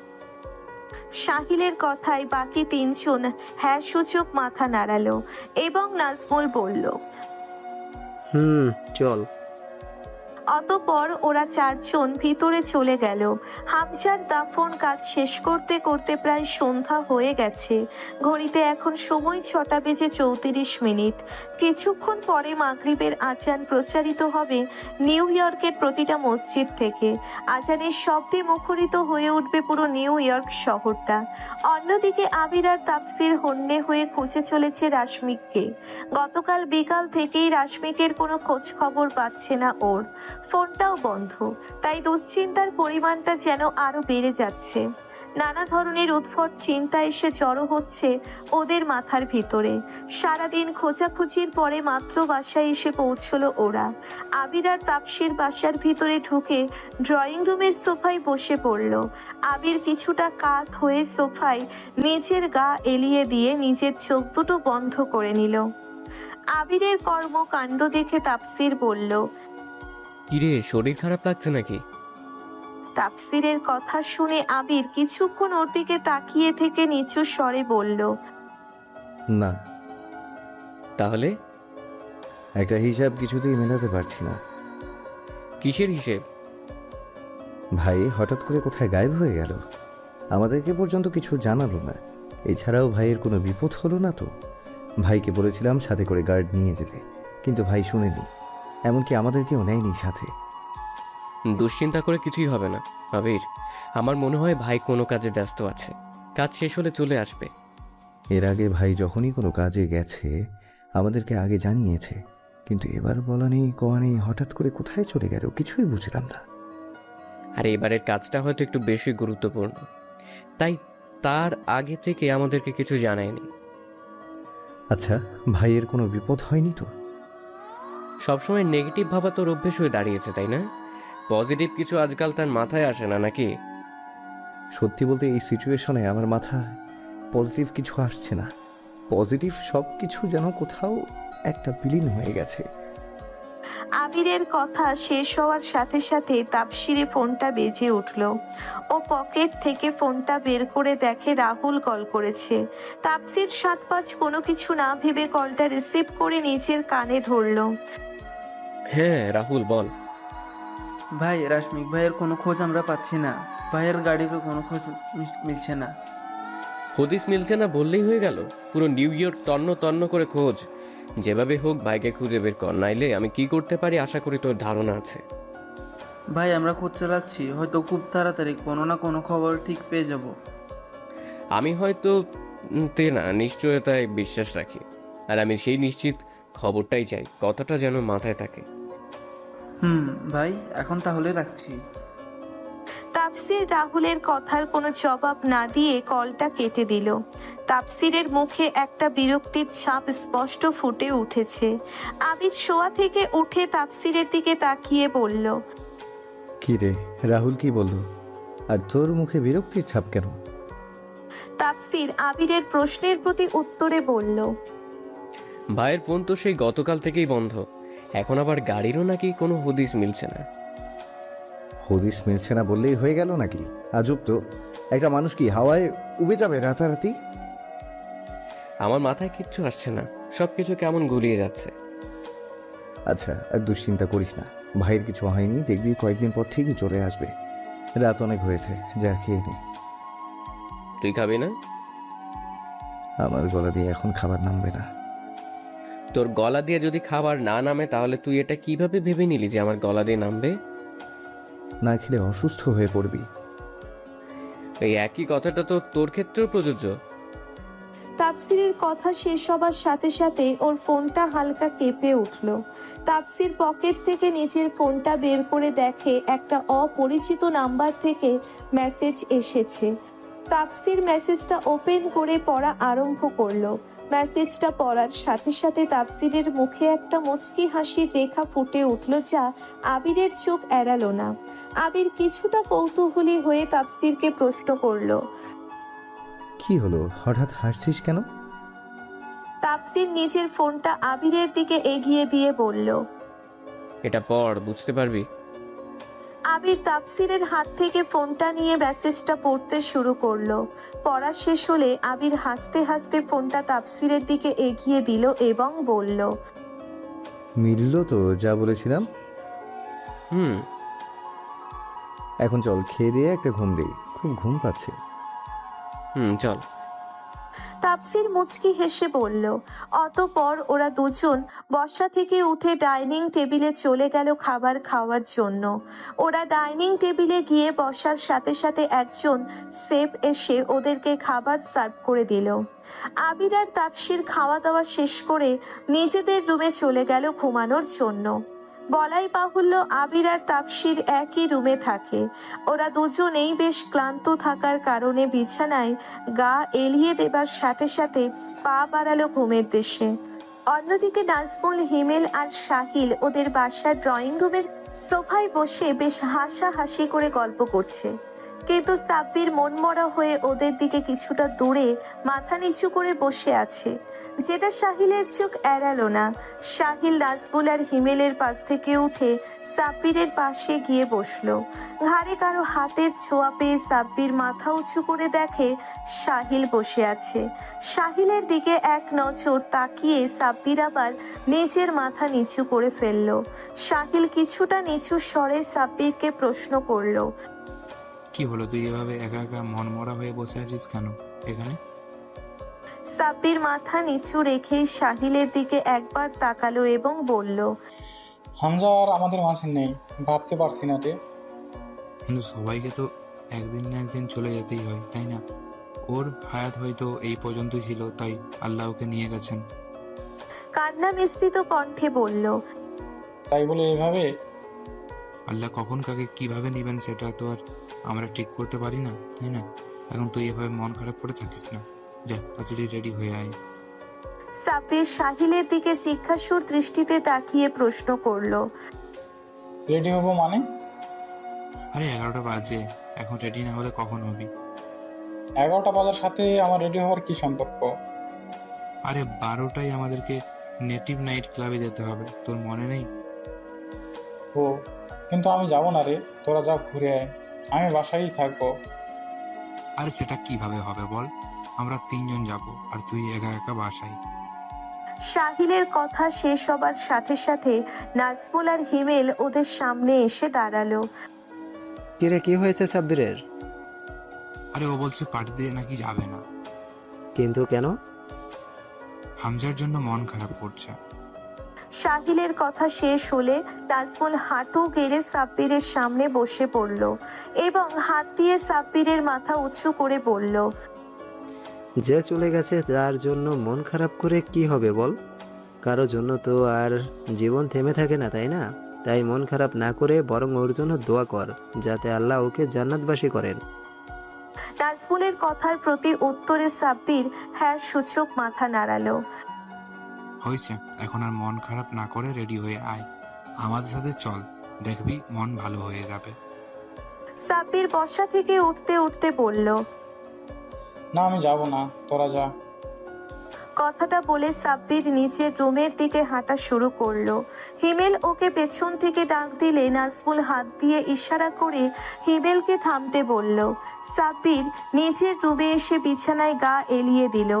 সাহিলের কথায় বাকি 3 জন হ্যাঁ সূচক মাথা নাড়ালো এবং নাজমুল বলল, চল। অতঃপর ওরা 4 জন ভিতরে চলে গেল। হামজার দাফন কাজ শেষ করতে করতে প্রায় সন্ধ্যা হয়ে গেছে। ঘড়িতে এখন সময় 6টা বেজে 34 মিনিট। কিছুক্ষণ পরে মাগরিবের আজান প্রচারিত হবে নিউ ইয়র্কের প্রতিটা মসজিদ থেকে। আজানের শব্দে মুখরিত হয়ে উঠবে পুরো নিউ ইয়র্ক শহরটা। অন্যদিকে আবির আর তাফসির হন্যে হয়ে খুঁজে চলেছে রাশমিককে। গতকাল বিকাল থেকেই রাশমিকের কোনো খোঁজ খবর পাচ্ছে না ওর। ফোনটাও বন্ধ, তাই দুশ্চিন্তার পরিমাণটা যেন আরো বেড়ে যাচ্ছে। নানা ধরনের উদ্ভট চিন্তা এসে জড়ো হচ্ছে ওদের মাথার ভিতরে। সারাদিন খোঁজাখুঁজির পরে মাত্র বাসায় এসে পৌঁছলো ওরা। আবির আর তাপসির বাসার ভিতরে ঢুকে ড্রয়িং রুমের সোফায় বসে পড়ল। আবির কিছুটা কাত হয়ে সোফায় নিজের গা এলিয়ে দিয়ে নিজের চোখ দুটো বন্ধ করে নিল। আবিরের কর্মকাণ্ড দেখে তাপসির বলল, কিরে, শরীর খারাপ লাগছে নাকি? তাফসিরের কথা শুনে আবির কিছুক্ষণ ওর দিকে তাকিয়ে থেকে নিচু স্বরে বলল, না। তাহলে? একটা হিসাব কিছুতেই মেলাতে পারছি না। কিসের হিসেব? ভাই হঠাৎ করে কোথায় গায়েব হয়ে গেল? আমাদেরকে পর্যন্ত কিছু জানালো না। এছাড়াও ভাইয়ের কোনো বিপদ হলো না তো? ভাইকে বলেছিলাম সাথে করে গার্ড নিয়ে যেতে, কিন্তু ভাই শুনেনি, এমনকি আমাদেরকেও নেয়নি সাথে। দুশ্চিন্তা করে কিছুই হবে না আবির। আমার মনে হয় ভাই কোনো কাজে ব্যস্ত আছে, কাজ শেষ হলে চলে আসবে। এর আগে ভাই যখনই কোনো কাজে গেছে আমাদেরকে আগে জানিয়েছে, কিন্তু এবার বলা নেই কওয়া নেই, হঠাৎ করে কোথায় চলে গেল কিছুই বুঝলাম না। আর এবারের কাজটা হয়তো একটু বেশি গুরুত্বপূর্ণ, তাই তার আগে থেকে আমাদেরকে কিছু জানায়নি। আচ্ছা, ভাইয়ের কোনো বিপদ হয়নি তো? সবসময় নেগেটিভ ভাবা তোর অভ্যেস হয়ে দাঁড়িয়েছে, তাই না? পজিটিভ কিছু আজকাল তার মাথায় আসে না নাকি? সত্যি বলতে এই সিচুয়েশনে আমার মাথায় পজিটিভ কিছু আসছে না। পজিটিভ সব কিছু যেন কোথাও একটা বিলীন হয়ে গেছে। আবিরের কথা শেষ হওয়ার সাথে সাথে তাপসিরে ফোনটা বেজে উঠল। ও পকেট থেকে ফোনটা বের করে দেখে রাহুল কল করেছে। তাপসির 7-5 কোনো কিছু না ভেবে কলটা রিসিভ করে নিজের কানে ধরলো। হ্যাঁ রাহুল বল। ভাই, রাশমিক ভাইয়ের কোনো খোঁজ আমরা পাচ্ছি না। ভাইয়ের গাড়িরও কোনো খোঁজ মিলছে না। হদিস মিলছে না বললেই হয়ে গেল? পুরো নিউ ইয়র্ক তন্ন তন্ন করে খোঁজ, যেভাবে হোক ভাইকে খুঁজে বের কর, নাইলে আমি কি করতে পারি আশা করি তোর ধারণা আছে। ভাই, আমরা খোঁজ চালাচ্ছি, হয়তো খুব তাড়াতাড়ি কোনো না কোনো খবর ঠিক পেয়ে যাব। আমি হয়তো তে না, নিশ্চয়তায় বিশ্বাস রাখি, আর আমি সেই নিশ্চিত খবরটাই চাই, কথাটা যেন মাথায় থাকে। ভাই, এখন তাহলে রাখছি। তাপসির রাহুলের কথার কোনো জবাব না দিয়ে কলটা কেটে দিল। তাপসিরের মুখে একটা বিরক্তির ছাপ স্পষ্ট ফুটে উঠেছে। আবির শোয়া থেকে উঠে তাপসিরের দিকে তাকিয়ে বলল, কি রে, রাহুল কি বলল? আর তোর মুখে বিরক্তির ছাপ কেন? তাপসির আবিরের প্রশ্নের প্রতি উত্তরে বলল, ভাইয়ের ফোন তো সেই গতকাল থেকেই বন্ধ, এখন আবার গাড়িরও নাকি কোনো হদিস মিলছে না। হদিস মিলছে না বললেই হয়ে গেল নাকি? আজব তো, একটা মানুষ কি হাওয়ায় উবে যাবে রাতারাতি? আমার মাথায় কিচ্ছু আসছে না, সবকিছু কেমন গুলিয়ে যাচ্ছে। আচ্ছা, আর দুশ্চিন্তা করিস না, ভাইয়ের কিছু হয়নি, দেখবি কয়েকদিন পর ঠিকই চলে আসবে। রাত অনেক হয়েছে, যা খেয়ে নে। তুই খাবি না? আমার গলা দিয়ে এখন খাবার নামবে না। তোর গলা দিয়ে যদি খাবার না নামে তাহলে তুই এটা কিভাবে ভেবে নিলি যে আমার গলা দিয়ে নামবে? না খেলে অসুস্থ হয়ে পড়বি। এই একই কথাটা তো তোর ক্ষেত্রেও প্রযোজ্য। তাপসিরের কথা শেষ হবার সাথে সাথে ওর ফোনটা হালকা কেঁপে উঠল। তাপসির পকেট থেকে নিজের ফোনটা বের করে দেখে একটা অপরিচিত নাম্বার থেকে মেসেজ এসেছে। তাপসির মেসেজটা ওপেন করে পড়া আরম্ভ করলো। মেসেজটা পড়ার সাথে সাথে তাপসিরের মুখে একটা মুচকি হাসির রেখা ফুটে উঠল, যা আবিরের চোখ এড়ালো না। আবির কিছুটা কৌতূহলী হয়ে তাপসিরকে প্রশ্ন করলো, কি হলো, হঠাৎ হাসছিস কেন? তাপসির নিজের ফোনটা আবিরের দিকে এগিয়ে দিয়ে বলল, এটা পড়, বুঝতে পারবি। আবির তাপসিরের হাত থেকে ফোনটা নিয়ে মেসেজটা পড়তে শুরু করলো। পড়া শেষ হলে আবির হাসতে হাসতে ফোনটা তাপসিরের দিকে এগিয়ে দিল এবং বলল, মিলল তো যা বলেছিলাম। এখন চল, খেয়ে দিয়ে একটা ঘুম দিই, খুব ঘুম পাচ্ছে। চল। তাপসির মুচকি হেসে বলল। অতঃপর ওরা দুজন বসা থেকে উঠে ডাইনিং টেবিলে চলে গেল খাবার খাওয়ার জন্য। ওরা ডাইনিং টেবিলে গিয়ে বসার সাথে সাথে একজন শেফ এসে ওদেরকে খাবার সার্ভ করে দিল। আবির আর তাপসির খাওয়া দাওয়া শেষ করে নিজেদের রুমে চলে গেল ঘুমানোর জন্য। বলাই বাহুল্য, আবির আর তাপসির একই রুমে থাকে। ওরা দুজনেই বেশ ক্লান্ত থাকার কারণে বিছানায় গা এলিয়ে দেবার সাথে সাথে পা বাড়ালো ঘুমের দেশে। অন্যদিকে নাজমুল, হিমেল আর সাহিল ওদের বাসার ড্রয়িং রুমের সোফায় বসে বেশ হাসাহাসি করে গল্প করছে, কিন্তু সাব্বির মনমরা হয়ে ওদের দিকে কিছুটা দূরে মাথা নিচু করে বসে আছে, যেটা সাহিলের চোখ এড়ালো না। সাহিল নাজমুল আর হিমেলের পাশ থেকে উঠে সাব্বিরের পাশে গিয়ে বসলো। ঘাড়ে কারো হাতের ছোঁয়া পেয়ে সাব্বির মাথা উঁচু করে দেখে সাহিল বসে আছে। সাহিলের দিকে এক নজর তাকিয়ে সাব্বির আবার নিজের মাথা নিচু করে ফেললো। সাহিল কিছুটা নিচু স্বরে সাব্বিরকে প্রশ্ন করলো, কি হলো, তুই এভাবে একা একা মন মরা হয়ে বসে আছিস কেন এখানে? সাব্বির মাথা নিচু রেখে সাহিলের দিকে একবার তাকালো এবং বলল, হামজা আর আমাদের মাঝে নেই, ভাবতে পারছি না রে। কিন্তু সবাইকে তো একদিন না একদিন চলে যেতেই হয়, তাই না? ওর হায়াত হয়তো এই পর্যন্তই ছিল, তাই আল্লাহ ওকে নিয়ে গেছেন। কান্না মিশ্রিত কণ্ঠে বলল, তাই বলে এভাবে? আল্লাহ কখন কাকে কিভাবে নেবেন সেটা তো আর আমরা ঠিক করতে পারি না, তাই না? এখন তুই এভাবে মন খারাপ করে থাকিস না, যা তাড়াতাড়ি রেডি হয়ে আয়। সাব্বির সাহিলের দিকে জিজ্ঞাসুর দৃষ্টিতে তাকিয়ে প্রশ্ন করলো, রেডি হবো মানে? আরে 11টা বাজে, এখন রেডি না হলে কখন হবি? 11টা বাজার সাথে আমার রেডি হওয়ার কি সম্পর্ক? আরে 12টায় আমাদেরকে নেটিভ নাইট ক্লাবে যেতে হবে, তোর মনে নেই? ও, কিন্তু আমি যাব না রে, তোরা যা ঘুরে আয়, আমি বাসায়ই থাকবো। আরে সেটা কিভাবে হবে বল? আমরা 3 জন যাব আর তুই একা একা বাসায়। সাহিলের কথা শেষ হবার সাথে সাথে নাজমুল আর হিমেল ওদের সামনে এসে দাঁড়ালো। কিরে, কি হয়েছে সাব্বিরের? আরে ও বলছে পার্টিতে নাকি যাবে না, কিন্তু কেন? হামজার জন্য মন খারাপ করছে। সাহিলের কথা শেষ হলে নাজমুল হাঁটু গেড়ে সাব্বিরের সামনে বসে পড়ল এবং হাত দিয়ে সাব্বিরের মাথা উঁচু করে বলল, যে চলে গেছে তার জন্য মন খারাপ করে কি হবে বল? কারো জন্য তো আর জীবন থেমে থাকে না, তাই না? তাই মন খারাপ না করে বরং ওর জন্য দোয়া কর, যাতে আল্লাহ ওকে জান্নাতবাসী করেন। নাজমুলের কথার প্রতি উত্তরে সাব্বির হ্যাঁ সূচক মাথা নাড়ালো। হয়েছে, এখন আর মন খারাপ না করে রেডি হয়ে আয়, আমাদের সাথে চল, দেখবি মন ভালো হয়ে যাবে। সাব্বির বসা থেকে উঠতে উঠতে বলল, না আমি যাব না, তোরা যা। কথাটা বলে সাব্বির নিচের রুমের দিকে হাঁটা শুরু করলো। হিমেল ওকে পেছন থেকে ডাক দিলে নাজমুল হাত দিয়ে ইশারা করে হিমেলকে থামতে বলল। সাব্বির নিজের রুমে এসে বিছানায় গা এলিয়ে দিল।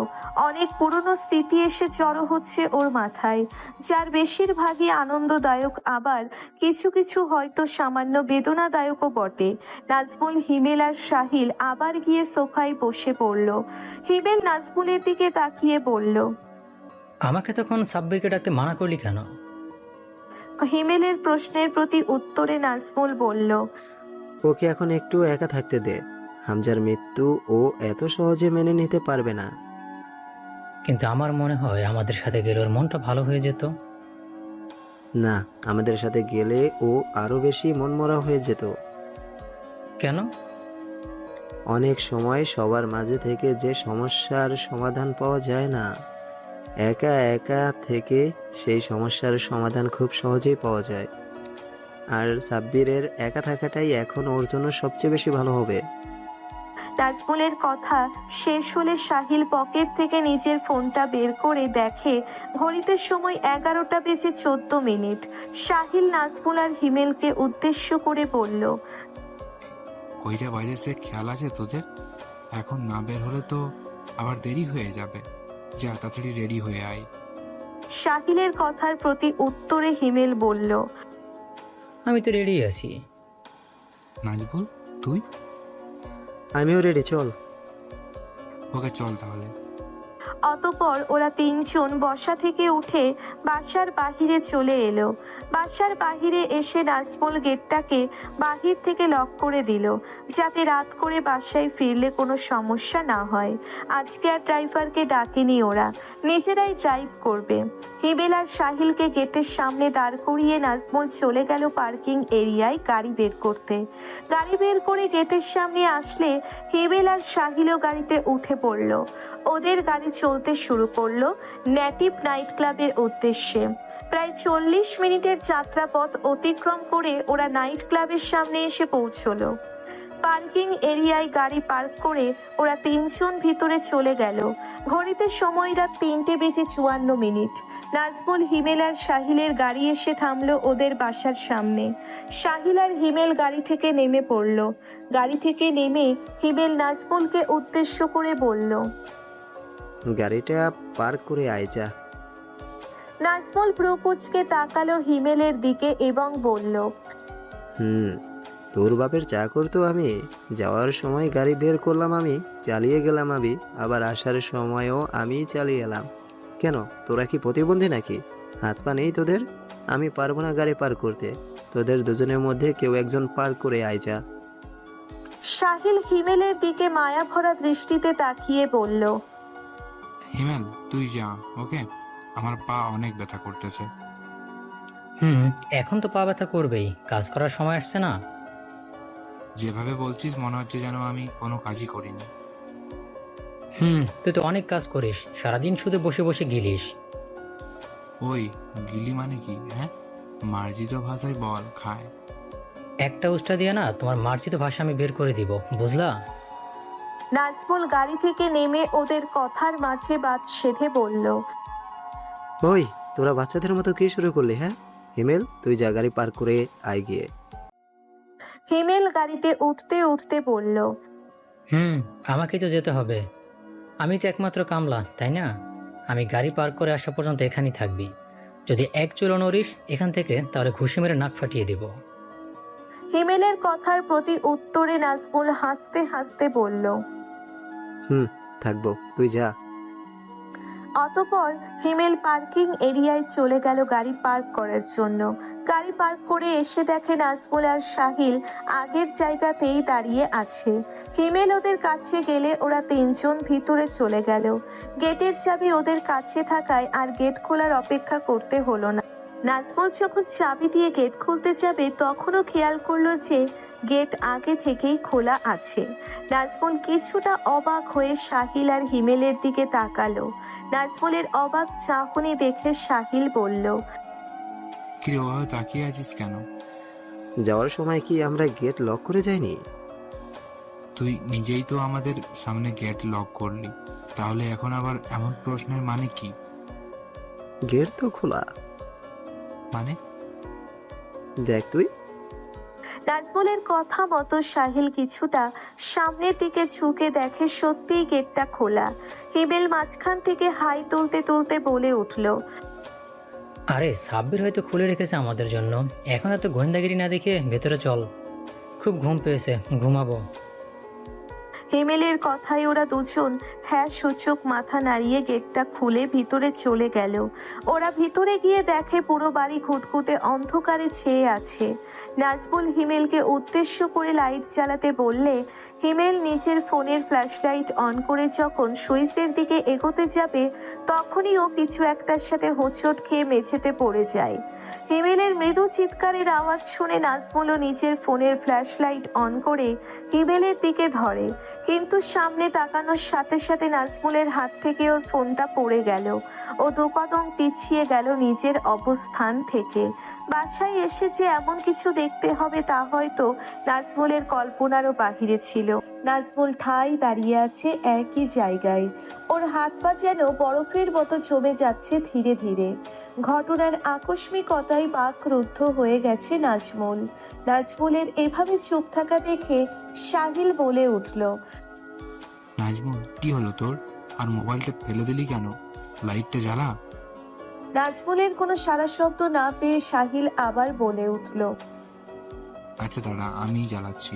অনেক পুরনো স্মৃতি এসে জড়ো হচ্ছে ওর মাথায়, যার বেশিরভাগই আনন্দদায়ক, আবার কিছু কিছু হয়তো সামান্য বেদনাদায়কও বটে। নাজমুল, হিমেল আর সাহিল আবার গিয়ে সোফায় বসে পড়ল। হিমেল নাজমুলের দিকে তাকিয়ে বলল, আমাকে তখন সাব্বিরকে ডাকতে মানা করলি কেন? হিমেলের প্রশ্নের প্রতি উত্তরে নাজমুল বলল, ওকে এখন একটু একা থাকতে দে। হামজার মৃত্যু ও এত সহজে মেনে নিতে পারবে না। কিন্তু আমার মনে হয় আমাদের সাথে গেলে ওর মনটা ভালো হয়ে যেত। না, আমাদের সাথে গেলে ও আরো বেশি মনমরা হয়ে যেত। কেন? অনেক সময় সবার মাঝে থেকে যে সমস্যার সমাধান পাওয়া যায় না, একা একা থেকে সেই সমস্যার সমাধান খুব সহজেই পাওয়া যায়। আর সাব্বিরের একা থাকাটাই এখন ওর জন্য সবচেয়ে বেশি ভালো হবে। নাজমুলের কথা শেষ হলে সাহিল পকেট থেকে নিজের ফোনটা বের করে দেখে ঘড়িতে সময় 11টা বেজে 14 মিনিট। সাহিল নাজমুল আর হিমেলকে উদ্দেশ্য করে বলল, কইটা বাজে সে খেয়াল আছে তোদের? এখন না বের হলে তো আবার দেরি হয়ে যাবে, যা তাড়াতাড়ি রেডি হয়ে আয়। সাহিলের কথার প্রতি উত্তরে হিমেল বলল, আমি তো রেডি আছি। নাজবুল, তুই? আমিও রেডি, চল। ওকে চল তাহলে। অতঃপর ওরা 3 জন বসা থেকে উঠে বাসার বাহিরে চলে এলো। বাসার বাহিরে এসে নাজমুল গেটটাকে বাহির থেকে লক করে দিল, যাতে রাত করে বাসায় ফিরলে কোনো সমস্যা না হয়। আজকে আর ড্রাইভারকে ডাকেনি ওরা, নিজেরাই ড্রাইভ করবে। হিমেল আর সাহিলকে গেটের সামনে দাঁড় করিয়ে নাজমুল চলে গেল পার্কিং এরিয়ায় গাড়ি বের করতে। গাড়ি বের করে গেটের সামনে আসলে হিমেল আর সাহিলও গাড়িতে উঠে পড়ল। ওদের গাড়ি চলতে শুরু করলো নেটিভ নাইট ক্লাবের উদ্দেশ্যে। প্রায় 40 মিনিটের যাত্রাপথ অতিক্রম করে ওরা নাইট ক্লাবের সামনে এসে পৌঁছলো। পার্কিং এরিয়ায় গাড়ি পার্ক করে ওরা 3 জন ভিতরে চলে গেল। ঘড়িতে সময় রাত 3টে বেজে 54 মিনিট। নাজমুল, হিমেল আর সাহিলের গাড়ি এসে থামলো ওদের বাসার সামনে। সাহিল আর হিমেল গাড়ি থেকে নেমে পড়ল। গাড়ি থেকে নেমে হিমেল নাজমুলকে উদ্দেশ্য করে বলল, গাড়িটা পার্ক করে আয় যা। নাজমুল ভ্রু কুঁচকে তাকালো হিমেলের দিকে এবং বলল, তোর বাপের চাকর তো আমি। যাওয়ার সময় গাড়ি বের করলাম আমি, চালিয়ে গেলাম আমি, আবার আসার সময়ও আমিই চালিয়ে এলাম। কেন, তোরা কি প্রতিবন্ধী নাকি? হাত পা নেই তোদের? আমি পারবো না গাড়ি পার করতে। তোদের দুজনের মধ্যে কেউ একজন পার করে আয় যা। সাহিল হিমেলের দিকে মায়া ভরা দৃষ্টিতে তাকিয়ে বলল, হিমেল তুই যা, ওকে? আমার পা অনেক ব্যথা করতেছে। এখন তো পা ব্যথা করবেই, কাজ করার সময় আসছে না। যেভাবে বলছিস মনে হচ্ছে যেন আমি কোনো কাজই করিনি। তুই তো অনেক কাজ করিস, সারাদিন শুধু বসে বসে গিলিস। ওই গিলি মানে কি? হ্যাঁ, মার্জিত ভাষায় বল খায়। একটা উষ্টা দিয়ে না তোমার মার্জিত ভাষা আমি বের করে দিব, বুঝলা? নাজমুল গাড়ি থেকে নেমে ওদের কথার মাঝে বাদ সেধে বলল, ওই, তোরা বাচ্চাদের মতো কি শুরু করলি? হ্যাঁ হিমেল, তুই যা, গাড়ি পার করে আয় গিয়ে। হিমেল গাড়িতে উঠতে উঠতে বলল, আমাকে তো যেতে হবে, আমি তো একমাত্র কামলা, তাই না? আমি গাড়ি পার করে আসা পর্যন্ত এখানেই থাকবি। যদি এক চুলো নড়িস এখান থেকে, তাহলে ঘুষি মেরে নাক ফাটিয়ে দিব। হিমেলের কথার প্রতি উত্তরে নাজমুল হাসতে হাসতে বলল, থাকবো, তুই যা। অতঃপর হিমেল পার্কিং এরিয়ায় চলে গেল গাড়ি পার্ক করার জন্য। গাড়ি পার্ক করে এসে দেখে নাজমুল আর সাহিল আগের জায়গাতেই দাঁড়িয়ে আছে। হিমেল ওদের কাছে গেলে ওরা তিনজন ভিতরে চলে গেল। গেটের চাবি ওদের কাছে থাকায় আর গেট খোলার অপেক্ষা করতে হলো না। নাজমুল যখন চাবি দিয়ে গেট খুলতে যাবে তখনও খেয়াল করলো যে গেট আগে থেকেই খোলা আছে। নাজমুল কিছুটা অবাক হয়ে সাহিল আর হিমেলের দিকে তাকালো। নাজমুলের অবাক চাহনি দেখে সাহিল বলল, কি রে, ওভাবে তাকিয়ে আছিস কেন? যাওয়ার সময় কি আমরা গেট লক করে যাইনি? তুই নিজেই তো আমাদের সামনে গেট লক করলি, তাহলে এখন আবার এমন প্রশ্নের মানে কি? গেট তো খোলা। মানে? দেখ তুই। নাজমুলের কথা মতো সাহিল কিছুটা সামনের দিকে ঝুঁকে দেখে সত্যিই গেটটা খোলা। হিমেল মাঝখান থেকে হাই তুলতে তুলতে বলে উঠল, আরে সাব্বির হয়তো খুলে রেখেছে আমাদের জন্য। এখন এত গোয়েন্দাগিরি না দেখে ভেতরে চল, খুব ঘুম পেয়েছে, ঘুমাবো। হিমেলের কথায় ওরা দুজন হ্যাঁ সূচক মাথা নাড়িয়ে গেটটা খুলে ভিতরে চলে গেল। ওরা ভিতরে গিয়ে দেখে পুরো বাড়ি ঘুটঘুটে অন্ধকারে ছেয়ে আছে। নাজমুল হিমেলকে উদ্দেশ্য করে লাইট জ্বালাতে বললে হিমেল নিজের ফোনের ফ্ল্যাশ লাইট অন করে যখন সুইচের দিকে এগোতে যাবে তখনই ও কিছু একটার সাথে হোঁচট খেয়ে মেঝেতে পড়ে যায়। হিমেলের মৃদু চিৎকারের আওয়াজ শুনে নাজমুলও নিজের ফোনের ফ্ল্যাশ লাইট অন করে হিমেলের দিকে ধরে, কিন্তু সামনে তাকানোর সাথে সাথে নাজমুলের হাত থেকে ওর ফোনটা পড়ে গেল। ও দু কদম পিছিয়ে গেল নিজের অবস্থান থেকে। বাসায় এসে যে এমন কিছু দেখতে হবে তা হয়তো নাজমুলের কল্পনারও বাহিরে ছিল। নাজমুল ঠাই দাঁড়িয়ে আছে একই জায়গায়, ওর হাত পা যেন বরফের মতো জমে যাচ্ছে ধীরে ধীরে। ঘটনার আকস্মিকতায় বাকরুদ্ধ হয়ে গেছে নাজমুল। নাজমুলের এভাবে চুপ থাকা দেখে সাহিল বলে উঠল, নাজমুল কি হলো তোর? আর মোবাইলটা ফেলে দিলি কেন? লাইটটা জ্বালা। নাজমুলের কোনো সারা শব্দ না পেয়ে সাহিল আবার বলে উঠল, আচ্ছা দাঁড়া, আমিই জ্বালাচ্ছি।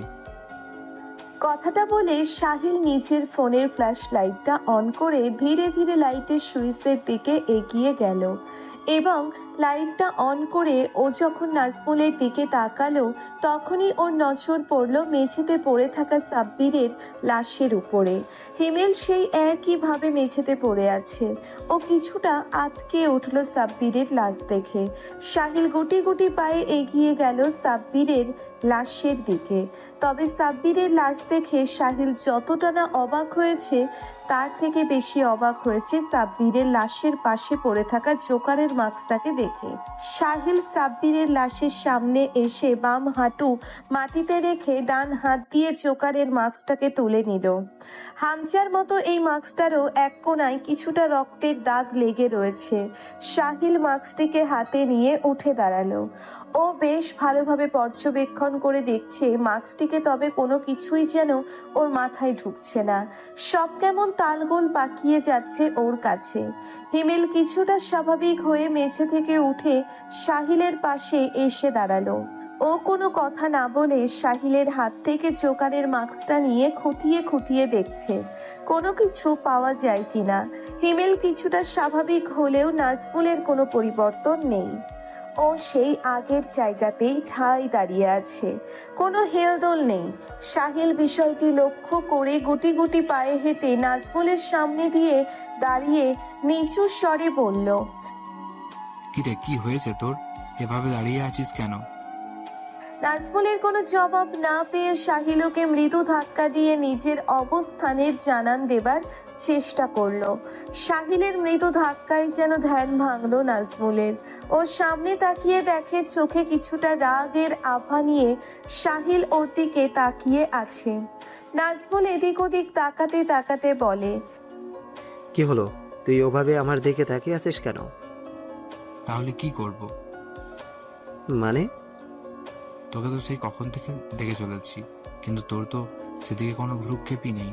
কথাটা বলে সাহিল নিজের ফোনের ফ্ল্যাশ লাইটটা অন করে ধীরে ধীরে লাইটের সুইচের দিকে এগিয়ে গেল এবং লাইটটা অন করে ও যখন নাজমুলের দিকে তাকালো তখনই ওর নজর পড়ল মেঝেতে পড়ে থাকা সাব্বিরের লাশের উপরে। হিমেল সেই একইভাবে মেঝেতে পড়ে আছে। ও কিছুটা আতকে উঠল সাব্বিরের লাশ দেখে। সাহিল গুটি গুটি পায়ে এগিয়ে গেল সাব্বিরের লাশের দিকে। তবে সাব্বিরের লাশ দেখে সাহিল যতটা না অবাক হয়েছে তার থেকে বেশি অবাক হয়েছে সাব্বিরের লাশের পাশে পড়ে থাকা জোকারের মাস্কটাকে দেখে। সাহিল সাব্বিরের লাশের সামনে এসে বাম হাঁটু মাটিতে রেখে ডান হাত দিয়ে জোকারের মাস্কটাকে তুলে নিল। হামজার মতো এই মাস্কটারও এক কোণায় কিছুটা রক্তের দাগ লেগে রয়েছে। সাহিল মাস্কটিকে হাতে নিয়ে উঠে দাঁড়ালো। ও বেশ ভালোভাবে পর্যবেক্ষণ করে দেখছে মাস্কটিকে, তবে কোনো কিছুই যেন ওর মাথায় ঢুকছে না। সব কেমন তালগোল পাকিয়ে যাচ্ছে ওর কাছে। হিমেল কিছুটা স্বাভাবিক হয়ে মেঝে থেকে উঠে সাহিলের পাশে এসে দাঁড়ালো। ও কোনো কথা না বলে সাহিলের হাত থেকে জোকারের মাস্কটা নিয়ে খুঁটিয়ে খুঁটিয়ে দেখছে কোনো কিছু পাওয়া যায় কিনা। হিমেল কিছুটা স্বাভাবিক হলেও নাজমুলের কোনো পরিবর্তন নেই। ও সেই আগের জায়গাতেই ঠাই দাঁড়িয়ে আছে, কোনো হেলদোল নেই। সাহিল বিষয়টি লক্ষ্য করে গুটি গুটি পায়ে হেঁটে নাজমুলের সামনে দিয়ে দাঁড়িয়ে নিচু স্বরে বলল, কিরে, কি হয়েছে তোর? এভাবে দাঁড়িয়ে আছিস কেন? নাজমুলের কোনো জবাব না পেয়ে সাহিল ওকে মৃদু ধাক্কা দিয়ে নিজের অবস্থানের জানান দেবার চেষ্টা করলো। সাহিলের মৃদু ধাক্কায় যেন ধ্যান ভাঙলো নাজমুলের। ও সামনে তাকিয়ে দেখে চোখে কিছুটা রাগের আভা নিয়ে সাহিল ওর দিকে তাকিয়ে আছে। নাজমুল এদিক ওদিক তাকাতে তাকাতে বলে, কি হলো, তুই ওভাবে আমার দিকে তাকিয়ে আছিস কেন? তাহলে কি করব? মানে? তোকে তো সেই কখন থেকে ডেকে চলেছি, কিন্তু তোর তো সেদিকে কোনো ভ্রুক্ষেপই নেই।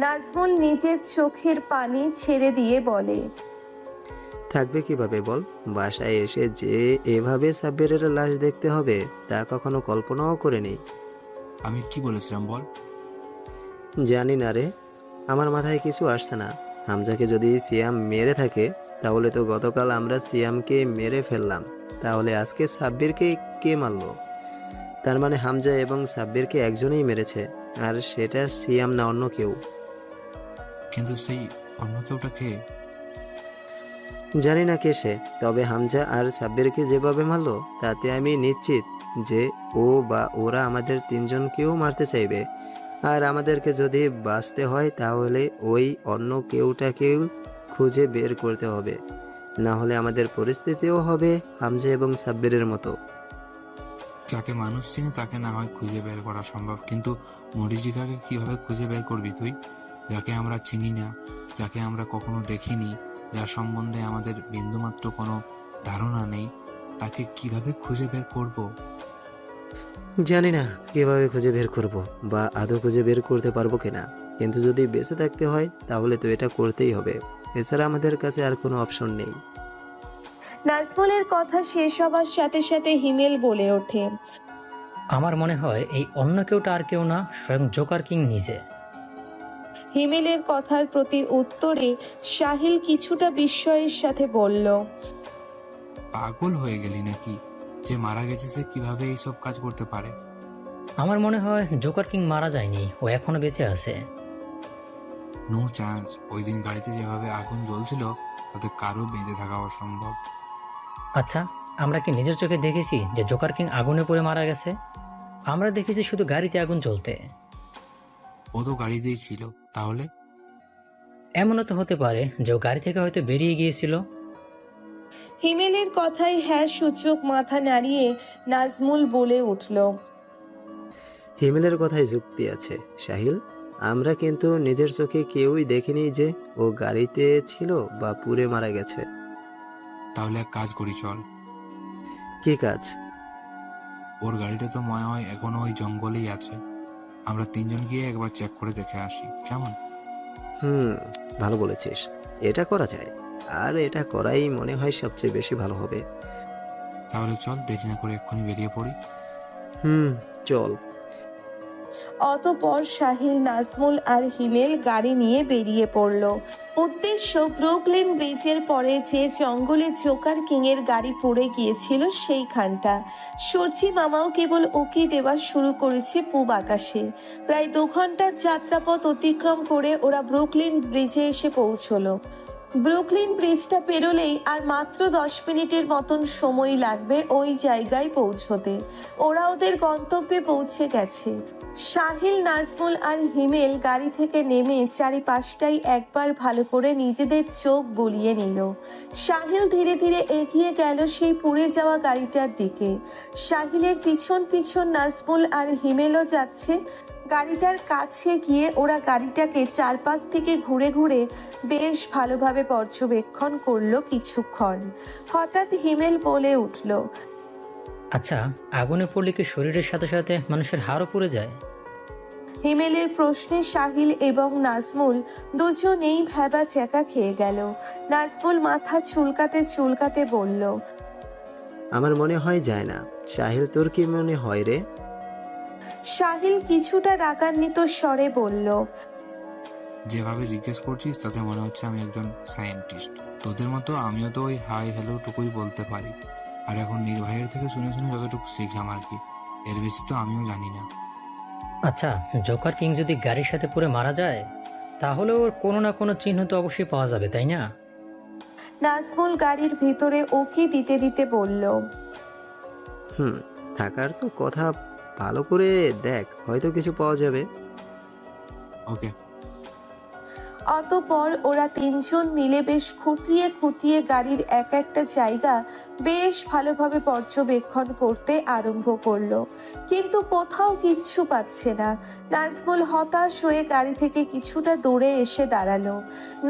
নাজমুল নিজের চোখের পানি ছেড়ে দিয়ে বলে, থাকবে কিভাবে বল? বাসায় এসে যে এভাবে সাব্বিরের লাশ দেখতে হবে তা কখনো কল্পনাও করিনি। আমি কি বলেছিলাম বল? জানি না রে, আমার মাথায় কিছু আসছে না। হামজাকে যদি সিয়াম মেরে থাকে তাহলে তো গতকাল আমরা সিয়ামকে মেরে ফেললাম, তাহলে আজকে সাব্বিরকে কে মারলো? তার মানে হামজা এবং সাব্বিরকে একজনেই মেরেছে, আর সেটা সিয়াম না অন্য কেউ। কিন্তু সেই অন্য কেউটা কে? জানি না কে সে, তবে হামজা আর সাব্বিরকে যেভাবে মারলো তাতে আমি নিশ্চিত যে ও বা ওরা আমাদের তিনজনকেও মারতে চাইবে। আর আমাদেরকে যদি বাঁচতে হয় তাহলে ওই অন্য কেউটাকেও খুঁজে বের করতে হবে, না হলে আমাদের পরিস্থিতিও হবে হামজা এবং সাব্বিরের মতো। যাকে মানুষ চিনে তাকে না হয় খুঁজে বের করা সম্ভব, কিন্তু মরিজিকাকে কিভাবে খুঁজে বের করবি তুই? যাকে আমরা চিনি না, যাকে আমরা কখনো দেখিনি, যার সম্বন্ধে আমাদের বিন্দুমাত্র কোনো ধারণা নেই, তাকে কিভাবে খুঁজে বের করব? জানি না কিভাবে খুঁজে বের করব বা আদৌ খুঁজে বের করতে পারবো কিনা, কিন্তু যদি বেঁচে থাকতে হয় তাহলে তো এটা করতেই হবে। এছাড়া আমাদের কাছে আর কোনো অপশন নেই। নাজমুলের কথা শেষ হবার সাথে সাথে হিমেল বলে ওঠে, আমার মনে হয় এই অন্য কেউটা আর কেউ না, স্বয়ং জোকার কিং নিজে। হিমেলের কথার প্রতি উত্তরে সাহিল কিছুটা বিস্ময়ের সাথে বলল, পাগল হয়ে গেলি নাকি? যে মারা গেছে সে কিভাবে এইসব কাজ করতে পারে? আমার মনে হয় জোকার কিং মারা যায়নি, ও এখনো বেঁচে আছে। No chance. ওই দিন গাড়িতে যেভাবে আগুন জ্বলছিল তাতে কারো বেঁচে থাকা অসম্ভব। আচ্ছা, আমরা কি নিজের চোখে দেখেছি যে জোকার কিং আগুনে পড়ে মারা গেছে? আমরা দেখেছি শুধু গাড়িতে আগুন জ্বলতে। ও তো গাড়িতেই ছিল, তাহলে? এমনও তো হতে পারে যে ও গাড়ি থেকে হয়তো বেরিয়ে গিয়েছিল। হিমেলের কথায় হ্যাঁ সূচক মাথা নাড়িয়ে নাজমুল বলে উঠল, হিমেলের কথায় যুক্তি আছে সাহিল। আমরা কিন্তু নিজের চোখে কেউই দেখিনি যে ও গাড়িতে ছিল বা পুড়ে মারা গেছে। তাহলে এক কাজ করি, চল। কি কাজ? ওর গাড়িটা তো মনে হয় এখনো ওই জঙ্গলেই আছে। আমরা তিনজন গিয়ে একবার চেক করে দেখে আসি, কেমন? ভালো বলেছিস, এটা করা যায়। আর এটা করাই মনে হয় সবচেয়ে বেশি ভালো হবে। তাহলে চল, দেরি না করে এক্ষুনি বেরিয়ে পড়ি। চল। অতঃপর সাহিল, নাজমুল আর হিমেল গাড়ি নিয়ে বেরিয়ে পড়ল। উদ্দেশ্য ব্রুকলিন ব্রিজের পরে যে জঙ্গলে জোকার কিং এর গাড়ি পড়ে গিয়েছিল সেইখানটা। সূর্যি মামাও কেবল উকি দেওয়া শুরু করেছে পূব আকাশে। প্রায় 2 ঘন্টার যাত্রাপথ অতিক্রম করে ওরা ব্রুকলিন ব্রিজে এসে পৌঁছলো। ব্রুকলিন ব্রিজটা পেরোলেই আর মাত্র 10 মিনিটের মতন সময় লাগবে ওই জায়গায় পৌঁছতে। ওরা ওদের গন্তব্যে পৌঁছে গেছে। সাহিল, নাজমুল আর হিমেল গাড়ি থেকে নেমে চারিপাশটাই একবার ভালো করে নিজেদের চোখ বুলিয়ে নিল। সাহিল ধীরে ধীরে এগিয়ে গেল সেই পুড়ে যাওয়া গাড়িটার দিকে। সাহিলের পিছন পিছন নাজমুল আর হিমেলও যাচ্ছে। গাড়িটার কাছে গিয়ে ওরা গাড়িটাকে চারপাশ থেকে ঘুরে ঘুরে বেশ ভালোভাবে পর্যবেক্ষণ করলো কিছুক্ষণ। হঠাৎ হিমেল বলে উঠল, আচ্ছা, আগুনে পড়লে কি শরীরের সাথে সাথে মানুষের হাড়ও পুড়ে যায়? হিমেলের প্রশ্নে সাহিল এবং নাজমুল দুজনেই ভ্যাবা চ্যাকা খেয়ে গেল। নাজমুল মাথা চুলকাতে চুলকাতে বলল, আমার মনে হয় যায় না। সাহিল, তোর কি মনে হয় রে? সাহিল কিছুটা রাগান্বিত স্বরে বলল, যেভাবে জিজ্ঞেস করছিস তাতে মনে হচ্ছে আমি একজন সায়েন্টিস্ট। তোদের মতো আমিও তো ওই হাই হ্যালো টুকুই বলতে পারি। আর এখন নির্ভয়ের থেকে শুনে শুনে যতটুকু শিখলাম আর কি, এর বেশি তো আমিও জানি না। আচ্ছা, জোকার কিং যদি গাড়ির সাথে পুড়ে মারা যায় তাহলে ওর কোনো না কোনো চিহ্ন তো অবশ্যই পাওয়া যাবে, তাই না? নাজমুল গাড়ির ভিতরে ওকে দিতে দিতে বলল, থাকার তো কথা, ভালো করে দেখ, হয়তো কিছু পাওয়া যাবে। ওকে। অতঃপর ওরা তিনজন মিলে বেশ খুঁটিয়ে খুঁটিয়ে গাড়ির এক একটা জায়গা বেশ ভালোভাবে পর্যবেক্ষণ করতে আরম্ভ করলো, কিন্তু কোথাও কিচ্ছু পাচ্ছে না। নাজমুল হতাশ হয়ে গাড়ি থেকে কিছুটা দূরে এসে দাঁড়ালো।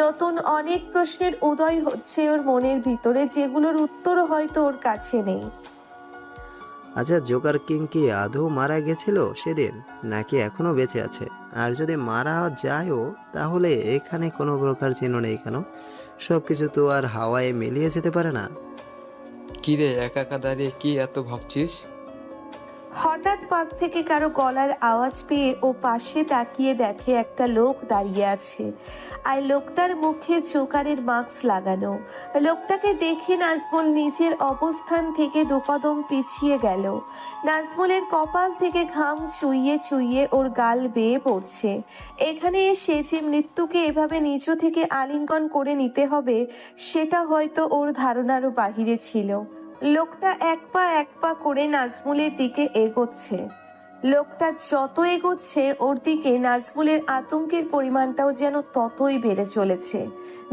নতুন অনেক প্রশ্নের উদয় হচ্ছে ওর মনের ভিতরে, যেগুলোর উত্তর হয়তো ওর কাছে নেই। আচ্ছা, জোকার কিং কি আদৌ মারা গেছিল সেদিন, নাকি এখনো বেঁচে আছে? আর যদি মারা যায়ও তাহলে এখানে কোনো প্রকার চিহ্ন নেই কেন? সবকিছু তো আর হাওয়ায় মিলিয়ে যেতে পারে না? কি রে, একা একা দাঁড়িয়ে কি এত ভাবছিস? হঠাৎ পাশ থেকে কারো গলার আওয়াজ পেয়ে ও পাশে তাকিয়ে দেখে একটা লোক দাঁড়িয়ে আছে, আর লোকটার মুখে জোকারের মাস্ক লাগানো। লোকটাকে দেখে নাজমুল নিজের অবস্থান থেকে দুকদম পিছিয়ে গেল। নাজমুলের কপাল থেকে ঘাম চুইয়ে চুইয়ে ওর গাল বেয়ে পড়ছে। এখানে এসে যে মৃত্যুকে এভাবে নিজ থেকে আলিঙ্গন করে নিতে হবে সেটা হয়তো ওর ধারণারও বাহিরে ছিল। লোকটা এক পা করে নাজমুলের দিকে এগোচ্ছে। লোকটা যত এগোচ্ছে ওর দিকে নাজমুলের আতঙ্কের পরিমাণটাও যেন ততই বেড়ে চলেছে।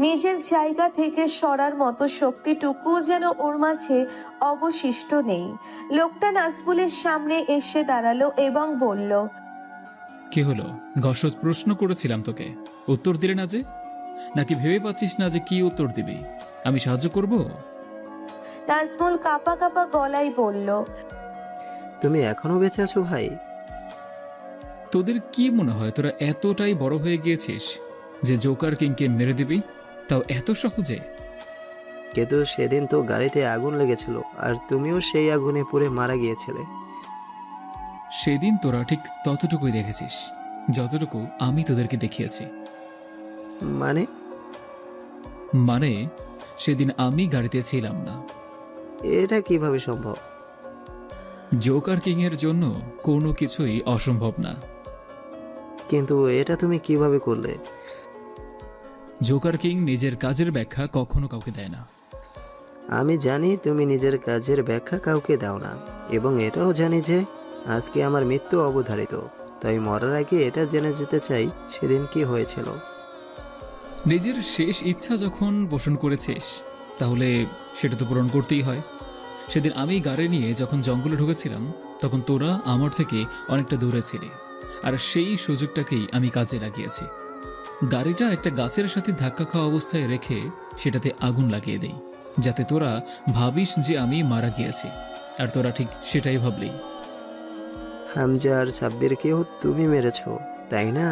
নিজের জায়গা থেকে সরার মতো শক্তিটুকুও যেন ওর মাঝে অবশিষ্ট নেই। লোকটা নাজমুলের সামনে এসে দাঁড়ালো এবং বলল, কি হলো? গসজ প্রশ্ন করেছিলাম তোকে, উত্তর দিলে না যে? নাকি ভেবে পাচ্ছিস না যে কি উত্তর দিবি? আমি সাহায্য করব? নাজমুল কাঁপা কাঁপা গলায় বলল, তুমি এখনো বেঁচে আছো ভাই? তোদের কি মনে হয় তোরা এতটাই বড় হয়ে গিয়েছিস যে জোকার কিংকে মেরে দিবি, তাও এত সহজে? কিন্তু সেদিন তো গাড়িতে আগুন লেগেছিল, আর তুমিও সেই আগুনে পুড়ে মারা গিয়েছিলে। সেদিন তোরা ঠিক ততটুকুই দেখেছিস যতটুকু আমি তোদেরকে দেখিয়েছি। মানে? মানে সেদিন আমি গাড়িতে ছিলাম না। এটা কিভাবে সম্ভব? জোকার কিং এর জন্য কোনো কিছুই অসম্ভব না। কিন্তু এটা তুমি কিভাবে করলে? জোকার কিং নিজের কাজের ব্যাখ্যা কখনো কাউকে দেয় না। আমি জানি তুমি নিজের কাজের ব্যাখ্যা কাউকে দাও না, এবং এটাও জানি যে আজকে আমার মৃত্যু অবধারিত। তাই মরার আগে এটা জেনে যেতে চাই সেদিন কি হয়েছিল। নিজের শেষ ইচ্ছা যখন পোষণ করেছিস তাহলে সেটা তো পূরণ করতেই হয়। সেদিন আমি গাড়ি নিয়ে যখন জঙ্গলে ঢুকেছিলাম তখন তোরা আমার থেকে অনেকটা দূরে ছিলি, আর সেই সুযোগটাকেই আমি কাজে লাগিয়েছি। গাড়িটা একটা গাছের সাথে ধাক্কা খাওয়া অবস্থায় রেখে সেটাতে আগুন লাগিয়ে দেই, যাতে তোরা ভাবিস যে আমি মারা গিয়েছি, আর তোরা ঠিক সেটাই ভাবলি। হামজা আর সাব্বিরকেও তুমি মেরেছো, তাই না?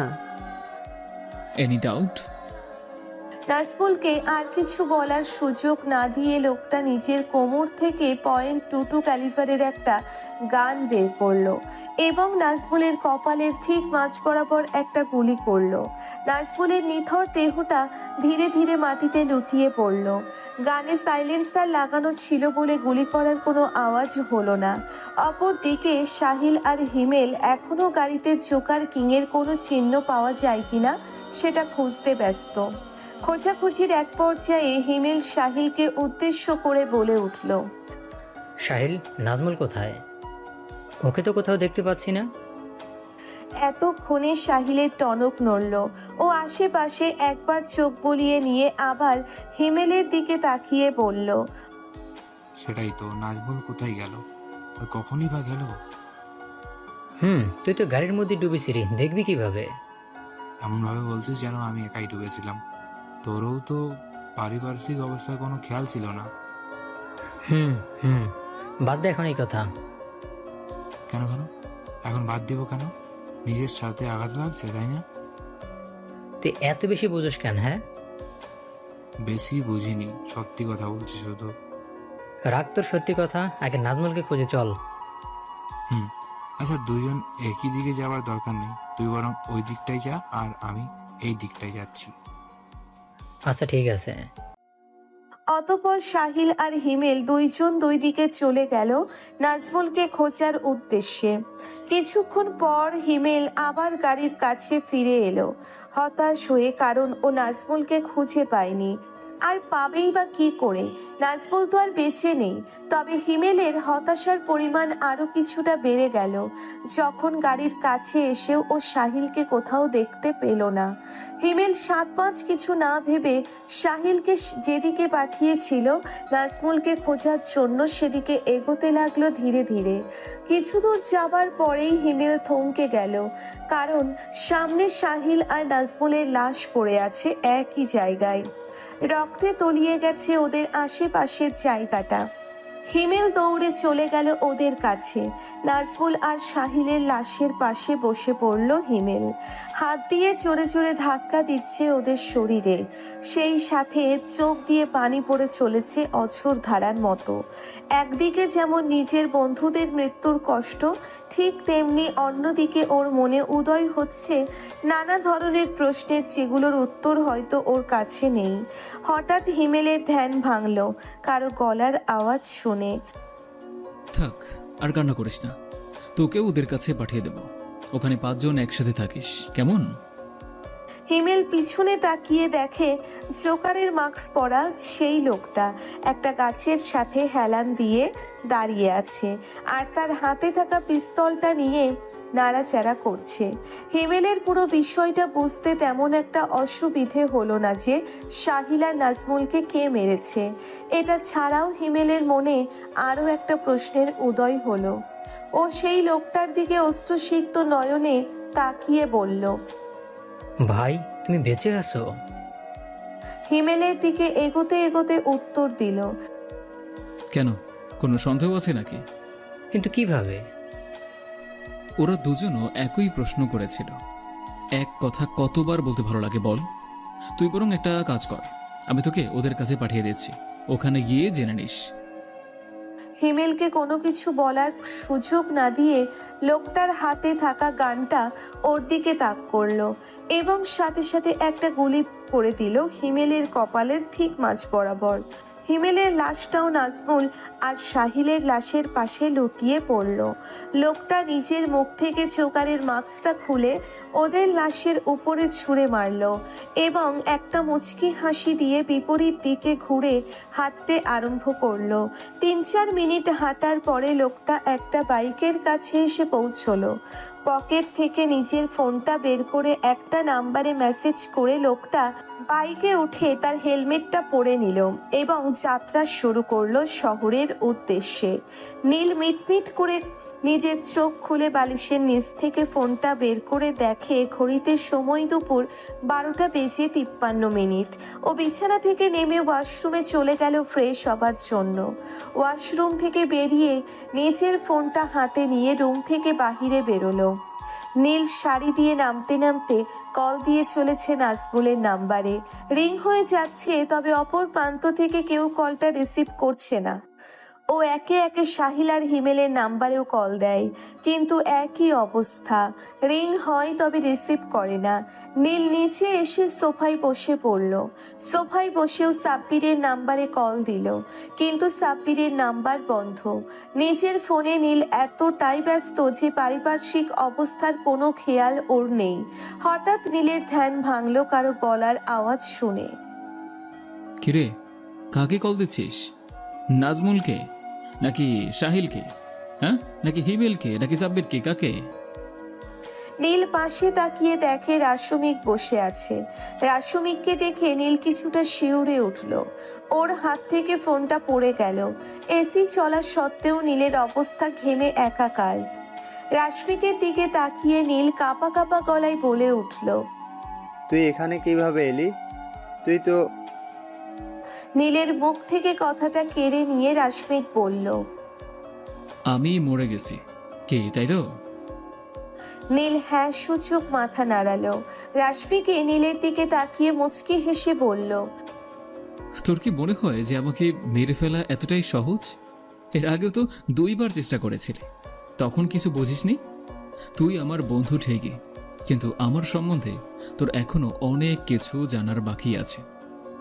Any doubt? নাজমুলকে আর কিছু বলার সুযোগ না দিয়ে লোকটা নিজের কোমর থেকে .22 ক্যালিফারের একটা গান বের করলো এবং নাজমুলের কপালের ঠিক মাঝ বরাবর একটা গুলি করলো। নাজমুলের নিথর দেহটা ধীরে ধীরে মাটিতে লুটিয়ে পড়লো। গানে সাইলেন্সার লাগানো ছিল বলে গুলি করার কোনো আওয়াজ হলো না। অপরদিকে সাহিল আর হিমেল এখনো গাড়িতে জোকার কিংয়ের কোনো চিহ্ন পাওয়া যায় কিনা সেটা খুঁজতে ব্যস্ত। খোঁজাখুঁজির এক পর্যায়ে হিমেল সাহিলকে উদ্দেশ্য করে বলে উঠল, সাহিল, নাজমুল কোথায়? ওকে তো কোথাও দেখতে পাচ্ছি না। এতক্ষণে সাহিলের টনক নড়ল। ও আশেপাশে একবার চোখ বুলিয়ে নিয়ে আবার হিমেলের দিকে তাকিয়ে বলল, সেটাই তো, নাজমুল কোথায় গেল আর কখনই বা গেল? তুই তো গাড়ির মধ্যে ডুবেছিলি, দেখবি কিভাবে? এমনভাবে বলছিস যেন আমি একাই ডুবেছিলাম। তোরও তো পারিপার্শ্বিক অবস্থার কোনো খেয়াল ছিল না। বাদ দে এখন এই কথা। কেন কেন এখন বাদ দিব কেন? নিজের সাথে আঘাত লাগছে, তাই না? তুই এত বেশি বুঝোস কেন? হ্যাঁ, বেশি বুঝিনি, সত্যি কথা বলছি শুধু। রাগ তোর সত্যি কথা, আগে নাজমুলকে খুঁজে চল। হুম, আচ্ছা দুজন একই দিকে যাওয়ার দরকার নেই, তুই বরং ওই দিকটাই যা আর আমি এই দিকটাই যাচ্ছি। আচ্ছা ঠিক আছে। অতপর সাহিল আর হিমেল দুইজন দুই দিকে চলে গেল নাজমুলকে খোঁজার উদ্দেশ্যে। কিছুক্ষণ পর হিমেল আবার গাড়ির কাছে ফিরে এলো, হতাশ হয়ে, কারণ ও নাজমুলকে খুঁজে পায়নি। আর পাবেই বা কি করে, নাজমুল তো আর বেঁচে নেই। তবে হিমেলের হতাশার পরিমাণ আরো কিছুটা বেড়ে গেল যখন গাড়ির কাছে এসেও ও সাহিলকে কোথাও দেখতে পেল না। হিমেল 7-5 কিছু না ভেবে সাহিলকে যেদিকে পাঠিয়েছিল নাজমুলকে খোঁজার জন্য সেদিকে এগোতে লাগলো ধীরে ধীরে। কিছু দূর যাবার পরেই হিমেল থমকে গেল, কারণ সামনে সাহিল আর নাজমুলের লাশ পড়ে আছে একই জায়গায়। রক্তে তলিয়ে গেছে ওদের আশেপাশের জায়গাটা। হিমেল দৌড়ে চলে গেল ওদের কাছে। নাজমুল আর সাহিলের লাশের পাশে বসে পড়ল হিমেল। হাত দিয়ে জোরে জোরে ধাক্কা দিচ্ছে ওদের শরীরে, সেই সাথে চোখ দিয়ে পানি পড়ে চলেছে অঝোর ধারার মতো। একদিকে যেমন নিজের বন্ধুদের মৃত্যুর কষ্ট, ঠিক তেমনি অন্যদিকে ওর মনে উদয় হচ্ছে নানা ধরনের প্রশ্নের যেগুলোর উত্তর হয়তো ওর কাছে নেই। হঠাৎ হিমেলের ধ্যান ভাঙল কারো গলার আওয়াজ শুনে। থাক, আর কান্না করিস না, তোকেও ওদের কাছে পাঠিয়ে দেব। ওখানে 5 জন একসাথে থাকিস, কেমন? হিমেল পিছনে তাকিয়ে দেখে জোকারের মাস্ক পরা সেই লোকটা একটা গাছের সাথে হেলান দিয়ে দাঁড়িয়ে আছে, আর তার হাতে থাকা পিস্তলটা নিয়ে নাড়াচাড়া করছে। হিমেলের পুরো বিষয়টা বুঝতে তেমন একটা অসুবিধে হলো না যে সাহিল আর নাজমুলকে কে মেরেছে। এটা ছাড়াও হিমেলের মনে আরও একটা প্রশ্নের উদয় হলো। ও সেই লোকটার দিকে অশ্রুসিক্ত নয়নে তাকিয়ে বলল, ভাই তুমি বেঁচে আছো? হিমেলের দিকে এগোতে এগোতে উত্তর দিল, কেন, কোনো সন্দেহ আছে নাকি? কিন্তু কিভাবে? ওরা দুজনও একই প্রশ্ন করেছিল। এক কথা কতবার বলতে ভালো লাগে বল? তুই বরং একটা কাজ কর, আমি তোকে ওদের কাছে পাঠিয়ে দিচ্ছি, ওখানে গিয়ে জেনে নিস। হিমেলকে কোনো কিছু বলার সুযোগ না দিয়ে লোকটার হাতে থাকা গানটা ওর দিকে তাক করলো এবং সাথে সাথে একটা গুলি করে দিল হিমেলের কপালের ঠিক মাঝ বরাবর। হিমেলের লাশটাও নাজমুল আর সাহিলের লাশের পাশে লুটিয়ে পড়ল। লোকটা নিজের মুখ থেকে জোকারের মাস্কটা খুলে ওদের লাশের উপরে ছুঁড়ে মারল এবং একটা মুচকি হাসি দিয়ে বিপরীত দিকে ঘুরে হাঁটতে আরম্ভ করলো। 3-4 মিনিট হাঁটার পরে লোকটা একটা বাইকের কাছে এসে পৌঁছলো। পকেট থেকে নিজের ফোনটা বের করে একটা নাম্বারে মেসেজ করে লোকটা বাইকে উঠে তার হেলমেটটা পরে নিল এবং যাত্রা শুরু করলো শহরের উদ্দেশ্যে। নীল মিটমিট করে নিজের চোখ খুলে বালিশের নিচ থেকে ফোনটা বের করে দেখে ঘড়িতে সময় দুপুর 12:53। ও বিছানা থেকে নেমে ওয়াশরুমে চলে গেল ফ্রেশ হবার জন্য। ওয়াশরুম থেকে বেরিয়ে নিজের ফোনটা হাতে নিয়ে রুম থেকে বাহিরে বেরোলো। নীল শাড়ি দিয়ে নামতে নামতে কল দিয়ে চলেছে নাজমুলের নাম্বারে। রিং হয়ে যাচ্ছে, তবে অপর প্রান্ত থেকে কেউ কলটা রিসিভ করছে না। ও একে একে সাহিল আর হিমেলের নাম্বারেও কল দেয়, কিন্তু একই অবস্থা, রিং হয় তবে রিসিভ করে না। নীল নিচে এসে সোফায় বসে পড়ল। সোফায় বসেও সাব্বিরের নাম্বারে কল দিল, কিন্তু সাব্বিরের নাম্বার বন্ধ। নিজের ফোনে নীল এতটাই ব্যস্ত যে পারিপার্শ্বিক অবস্থার কোনো খেয়াল ওর নেই। হঠাৎ নীলের ধ্যান ভাঙল কারো গলার আওয়াজ শুনে। কিরে, কাকে কল দিচ্ছিস? নাজমুলকে নাকি সাহিলকে? হ্যাঁ, নাকি হিমেলকে নাকি সাব্বিরকে? কাকে? নীল পাশে তাকিয়ে দেখে রাসমিক বসে আছে। রাসমিককে দেখে নীল কিছুটা শিউরে উঠল। ওর হাত থেকে ফোনটা পড়ে গেল। এসি চলা সত্ত্বেও নীলের অবস্থা ঘেমে একাকার। রাসমিকের দিকে তাকিয়ে নীল কাঁপা কাঁপা গলায় বলে উঠল, তুই এখানে কিভাবে এলি? তুই তো... নীলের মুখ থেকে কথাটা কেড়ে নিয়ে রাসমিক বলল, আমি মরে গেছি। কে, তাই তো? নীল হ্যাঁ সূচক মাথা নাড়ালো। রাসমিকে নীলের দিকে তাকিয়ে মুচকি হেসে বলল, তোর কি মনে হয় যে আমাকে মেরে ফেলা এতটাই সহজ? এর আগেও তো 2বার চেষ্টা করেছিলে, তখন কিছু বুঝিসনি। তুই আমার বন্ধু ঠিকই, কিন্তু আমার সম্বন্ধে তোর এখনো অনেক কিছু জানার বাকি আছে।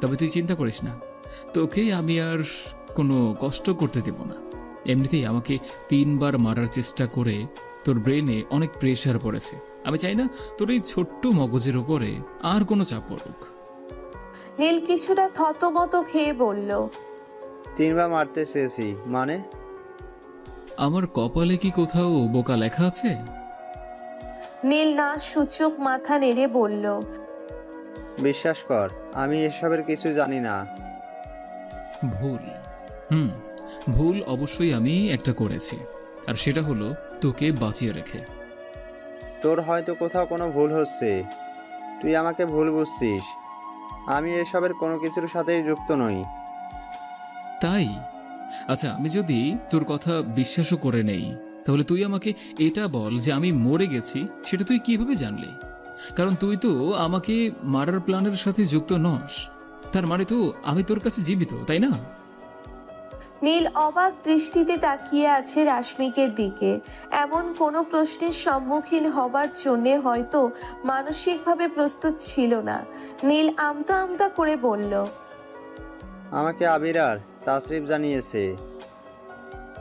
তবে তুই চিন্তা করিস না, তোকে আমি আর কোনো কষ্ট করতে দেব না। এমনিতেই আমাকে 3বার মারার চেষ্টা করে তোর ব্রেনে অনেক প্রেশার পড়েছে। আমি চাই না তোর এই ছোট্ট মগজের উপরে আর কোনো চাপ পড়ুক। নীল কিছুটা থতমত খেয়ে বলল, 3বার মারতে চেয়েছি মানে? আমার কপালে কি কোথাও বোকা লেখা আছে? নীল না সূচক মাথা নেড়ে বলল, বিশ্বাস কর, আমি এসবের কিছু জানি না। ভুল। ভুল অবশ্যই আমি একটা করেছি, আর সেটা হলো তোকে বাঁচিয়ে রেখে। তোর হয়তো কোথাও কোনো ভুল হচ্ছে, তুই আমাকে ভুল বুঝছিস। আমি এসবের কোনো কিছুর সাথেই যুক্ত নই। তাই? আচ্ছা, আমি যদি তোর কথা বিশ্বাসও করে নেই, তাহলে তুই আমাকে এটা বল যে আমি মরে গেছি সেটা তুই কিভাবে জানলি? কারণ তুই তো আমাকে মারার প্ল্যানের সাথে যুক্ত নস, তার মানে তো আমি তোর কাছে জীবিত, তাই না? নীল অবাক দৃষ্টিতে তাকিয়ে আছে রাশমিকের দিকে। এমন কোনো প্রশ্নের সম্মুখীন হবার জন্যে হয়তো মানসিকভাবে প্রস্তুত ছিল না। নীল আমতা আমতা করে বলল, আমাকে আবির আর তাসরিফ জানিয়েছে।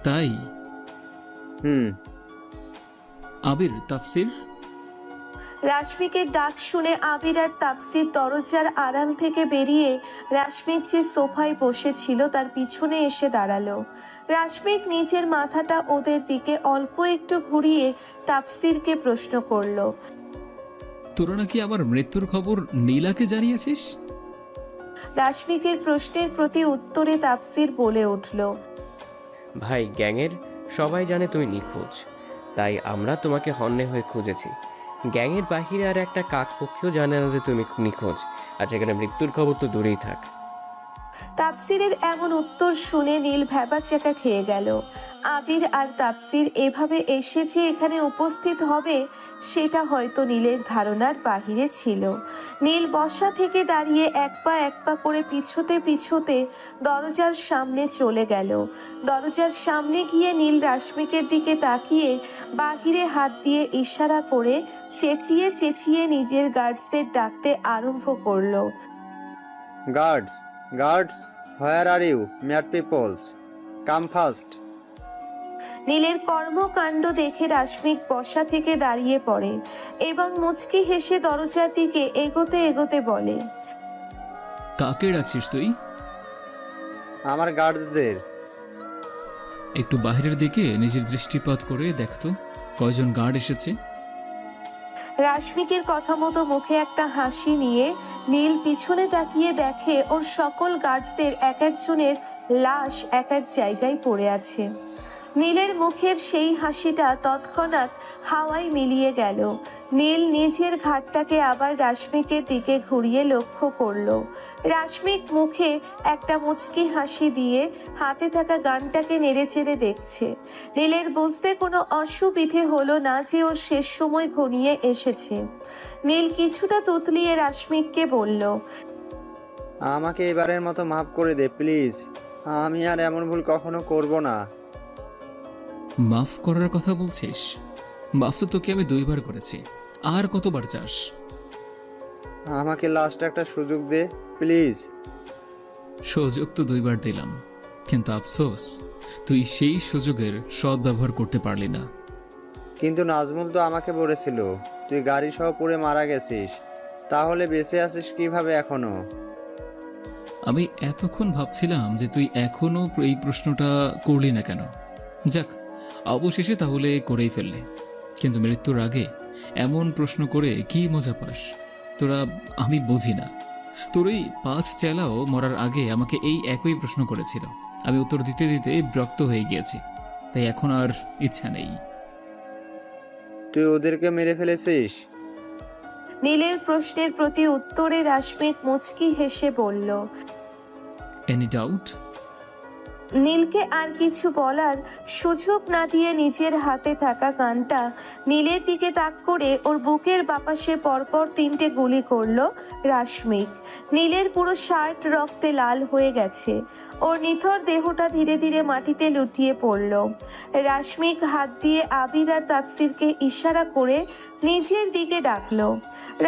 তাই? হুম। আবির, তাফসির? রাশমিকের ডাক শুনে আবির আর তাপসির দরজার আড়াল থেকে বেরিয়ে রাশমিক যে সোফায় বসেছিল তার পিছনে এসে দাঁড়ালো। রাশমিক নিজের মাথাটা ওদের দিকে অল্প একটু ঘুরিয়ে তাপসিরকে প্রশ্ন করলো, তোরা নাকি আমার মৃত্যুর খবর নীলাকে জানিয়েছিস? রাশমিকের প্রশ্নের প্রতি উত্তরে তাপসির বলে উঠল, ভাই, গ্যাংয়ের সবাই জানে তুমি নিখোঁজ, তাই আমরা তোমাকে হন্যে হয়ে খুঁজেছি। গ্যাংয়ের বাহিরে আর একটা কাকপক্ষীও জানে না যে তুমি নিখোঁজ, আর সেখানে মৃত্যুর খবর তো দূরেই থাক। তাপসিরের এমন উত্তর শুনে নীল ভ্যাবাচ্যাকা খেয়ে গেল। আবির আর তাপসির এভাবে এসে যে এখানে উপস্থিত হবে সেটা হয়তো নীলের ধারণার বাহিরে ছিল। নীল বসা থেকে দাঁড়িয়ে এক পা করে পিছোতে পিছোতে দরজার সামনে চলে গেল। দরজার সামনে গিয়ে নীল রাশমিকের দিকে তাকিয়ে বাহিরে হাত দিয়ে ইশারা করে চেঁচিয়ে চেঁচিয়ে নিজের গার্ডসদের ডাকতে আরম্ভ করলো, guards, guards, where are you mad peoples, come fast. নীলের কর্মকাণ্ড দেখে রাশমিক বসা থেকে দাঁড়িয়ে পড়ে এবং মুচকি হেসে দরজার দিকে এগোতে এগোতে বলে, কাকে ডাকছিস তুই? আমার গার্ডসদের। একটু বাইরের দিকে নিজের দৃষ্টিপাত করে দেখতো কয়জন গার্ড এসেছে। রাশমিকের কথা মতো মুখে একটা হাসি নিয়ে নীল পিছনে তাকিয়ে দেখে ওর সকল গার্ডসদের এক একজনের লাশ এক এক জায়গায় পড়ে আছে। নীলের মুখের সেই হাসিটা তৎক্ষণাৎ হাওয়ায় মিলিয়ে গেল। নীল নিজের ঘাটটাকে আবার রাশমিকের দিকে ঘুরিয়ে লক্ষ্য করলো। রাশমিক মুখে একটা মুচকি হাসি দিয়ে হাতে থাকা গানটাকে নেড়েচেড়ে দেখছে। নীলের বুঝতে কোনো অসুবিধে হলো না যে ওর শেষ সময় ঘনিয়ে এসেছে। নীল কিছুটা তুতলিয়ে রাশমিককে বলল, আমাকে এবারের মতো মাফ করে দে প্লিজ, আমি আর এমন ভুল কখনো করব না। মাফ করার কথা বলছিস? মাফ তো তোকে আমি 2বার করেছি, আর কতবার চাস? আমাকে লাস্ট একটা সুযোগ দে প্লিজ। সুযোগ তো 2বার দিলাম, কিন্তু আফসোস তুই সেই সুযোগের সদ্ব্যবহার করতে পারলি না। কিন্তু নাজমুল তো আমাকে বলেছিল তুই গাড়ি সহ পুড়ে মারা গেছিস, তাহলে বেঁচে আছিস কিভাবে এখনো? আমি এতক্ষণ ভাবছিলাম যে তুই এখনো এই প্রশ্নটা করলি না কেন। যাক, অবশেষে তাহলে করেই ফেললে। কিন্তু মৃত্যুর আগে এমন প্রশ্ন করে কি মজা পাস তোরা, আমি বুঝি না। তোর এই 5 চেলাও মরার আগে আমাকে এই একই প্রশ্ন করেছিল, আমি উত্তর দিতে দিতে বিরক্ত হয়ে গিয়েছি, তাই এখন আর ইচ্ছা নেই। তুই ওদেরকে মেরে ফেলেছিস? নীলের প্রশ্নের প্রতি উত্তরে রাশমিক মুচকি হেসে বলল, এনি ডাউট? নীলকে আর কিছু বলার সুযোগ না দিয়ে নিজের হাতে থাকা গানটা নীলের দিকে তাক করে ওর বুকের বাপাশে পরপর 3টে গুলি করলো রাশমিক। নীলের পুরো শার্ট রক্তে লাল হয়ে গেছে, ওর নিথর দেহটা ধীরে ধীরে মাটিতে লুটিয়ে পড়ল। রাশমিক হাত দিয়ে আবির আর তাফসিরকে ইশারা করে নিজের দিকে ডাকলো।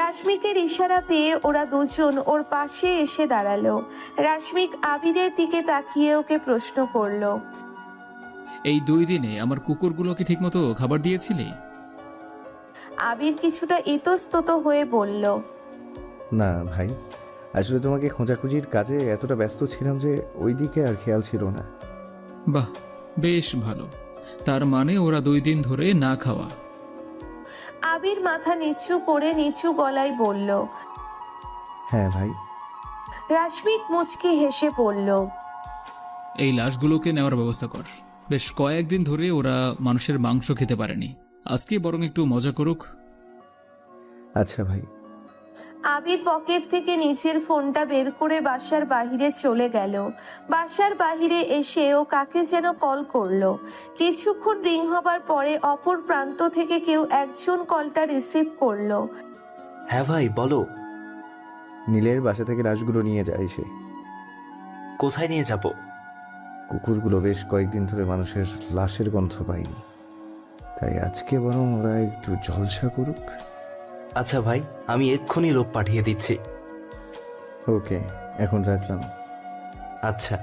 রাশমিকের ইশারা পেয়ে ওরা দুজন ওর পাশে এসে দাঁড়ালো। রাশমিক আবিরের দিকে তাকিয়ে ওকে প্রশ্ন করলো, এই 2 দিনে আমার কুকুরগুলোকে ঠিকমতো খাবার দিয়েছিলি? আবির কিছুটা ইতস্তত হয়ে বলল, না ভাই, আসলে তোমাকে খোঁজাখুঁজির কাজে এতটা ব্যস্ত ছিলাম যে ওই দিকে আর খেয়াল ছিল না। বাহ, বেশ ভালো। তার মানে ওরা 2 দিন ধরে না খাওয়া। আবির মাথা নিচু করে নিচু গলায় বলল। হ্যাঁ ভাই। রাশমিক মুচকি হেসে পড়ল, এই লাশগুলোকে নেওয়ার ব্যবস্থা কর। বেশ কয়েকদিন ধরে ওরা মানুষের মাংস খেতে পারেনি, আজকে বরং একটু মজা করুক। আচ্ছা ভাই। আবির পকেট থেকে নিচের ফোনটা বের করে বাসার বাহিরে চলে গেল। বাসার বাহিরে এসে ও কাকে যেন কল করলো। কিছুক্ষণ রিং হবার পরে অপর প্রান্ত থেকে কেউ একজন কলটা রিসিভ করলো। হ্যাঁ ভাই বলো। নীলের বাসা থেকে লাশগুলো নিয়ে যায় সে। কোথায় নিয়ে যাব? কুকুরগুলো বেশ কয়েকদিন ধরে মানুষের লাশের গন্ধ পায়নি, তাই আজকে বরং ওরা একটু জলসা করুক। আচ্ছা ভাই, আমি এক্ষুনি লোক পাঠিয়ে দিচ্ছি। ওকে, এখন রাখলাম। আচ্ছা।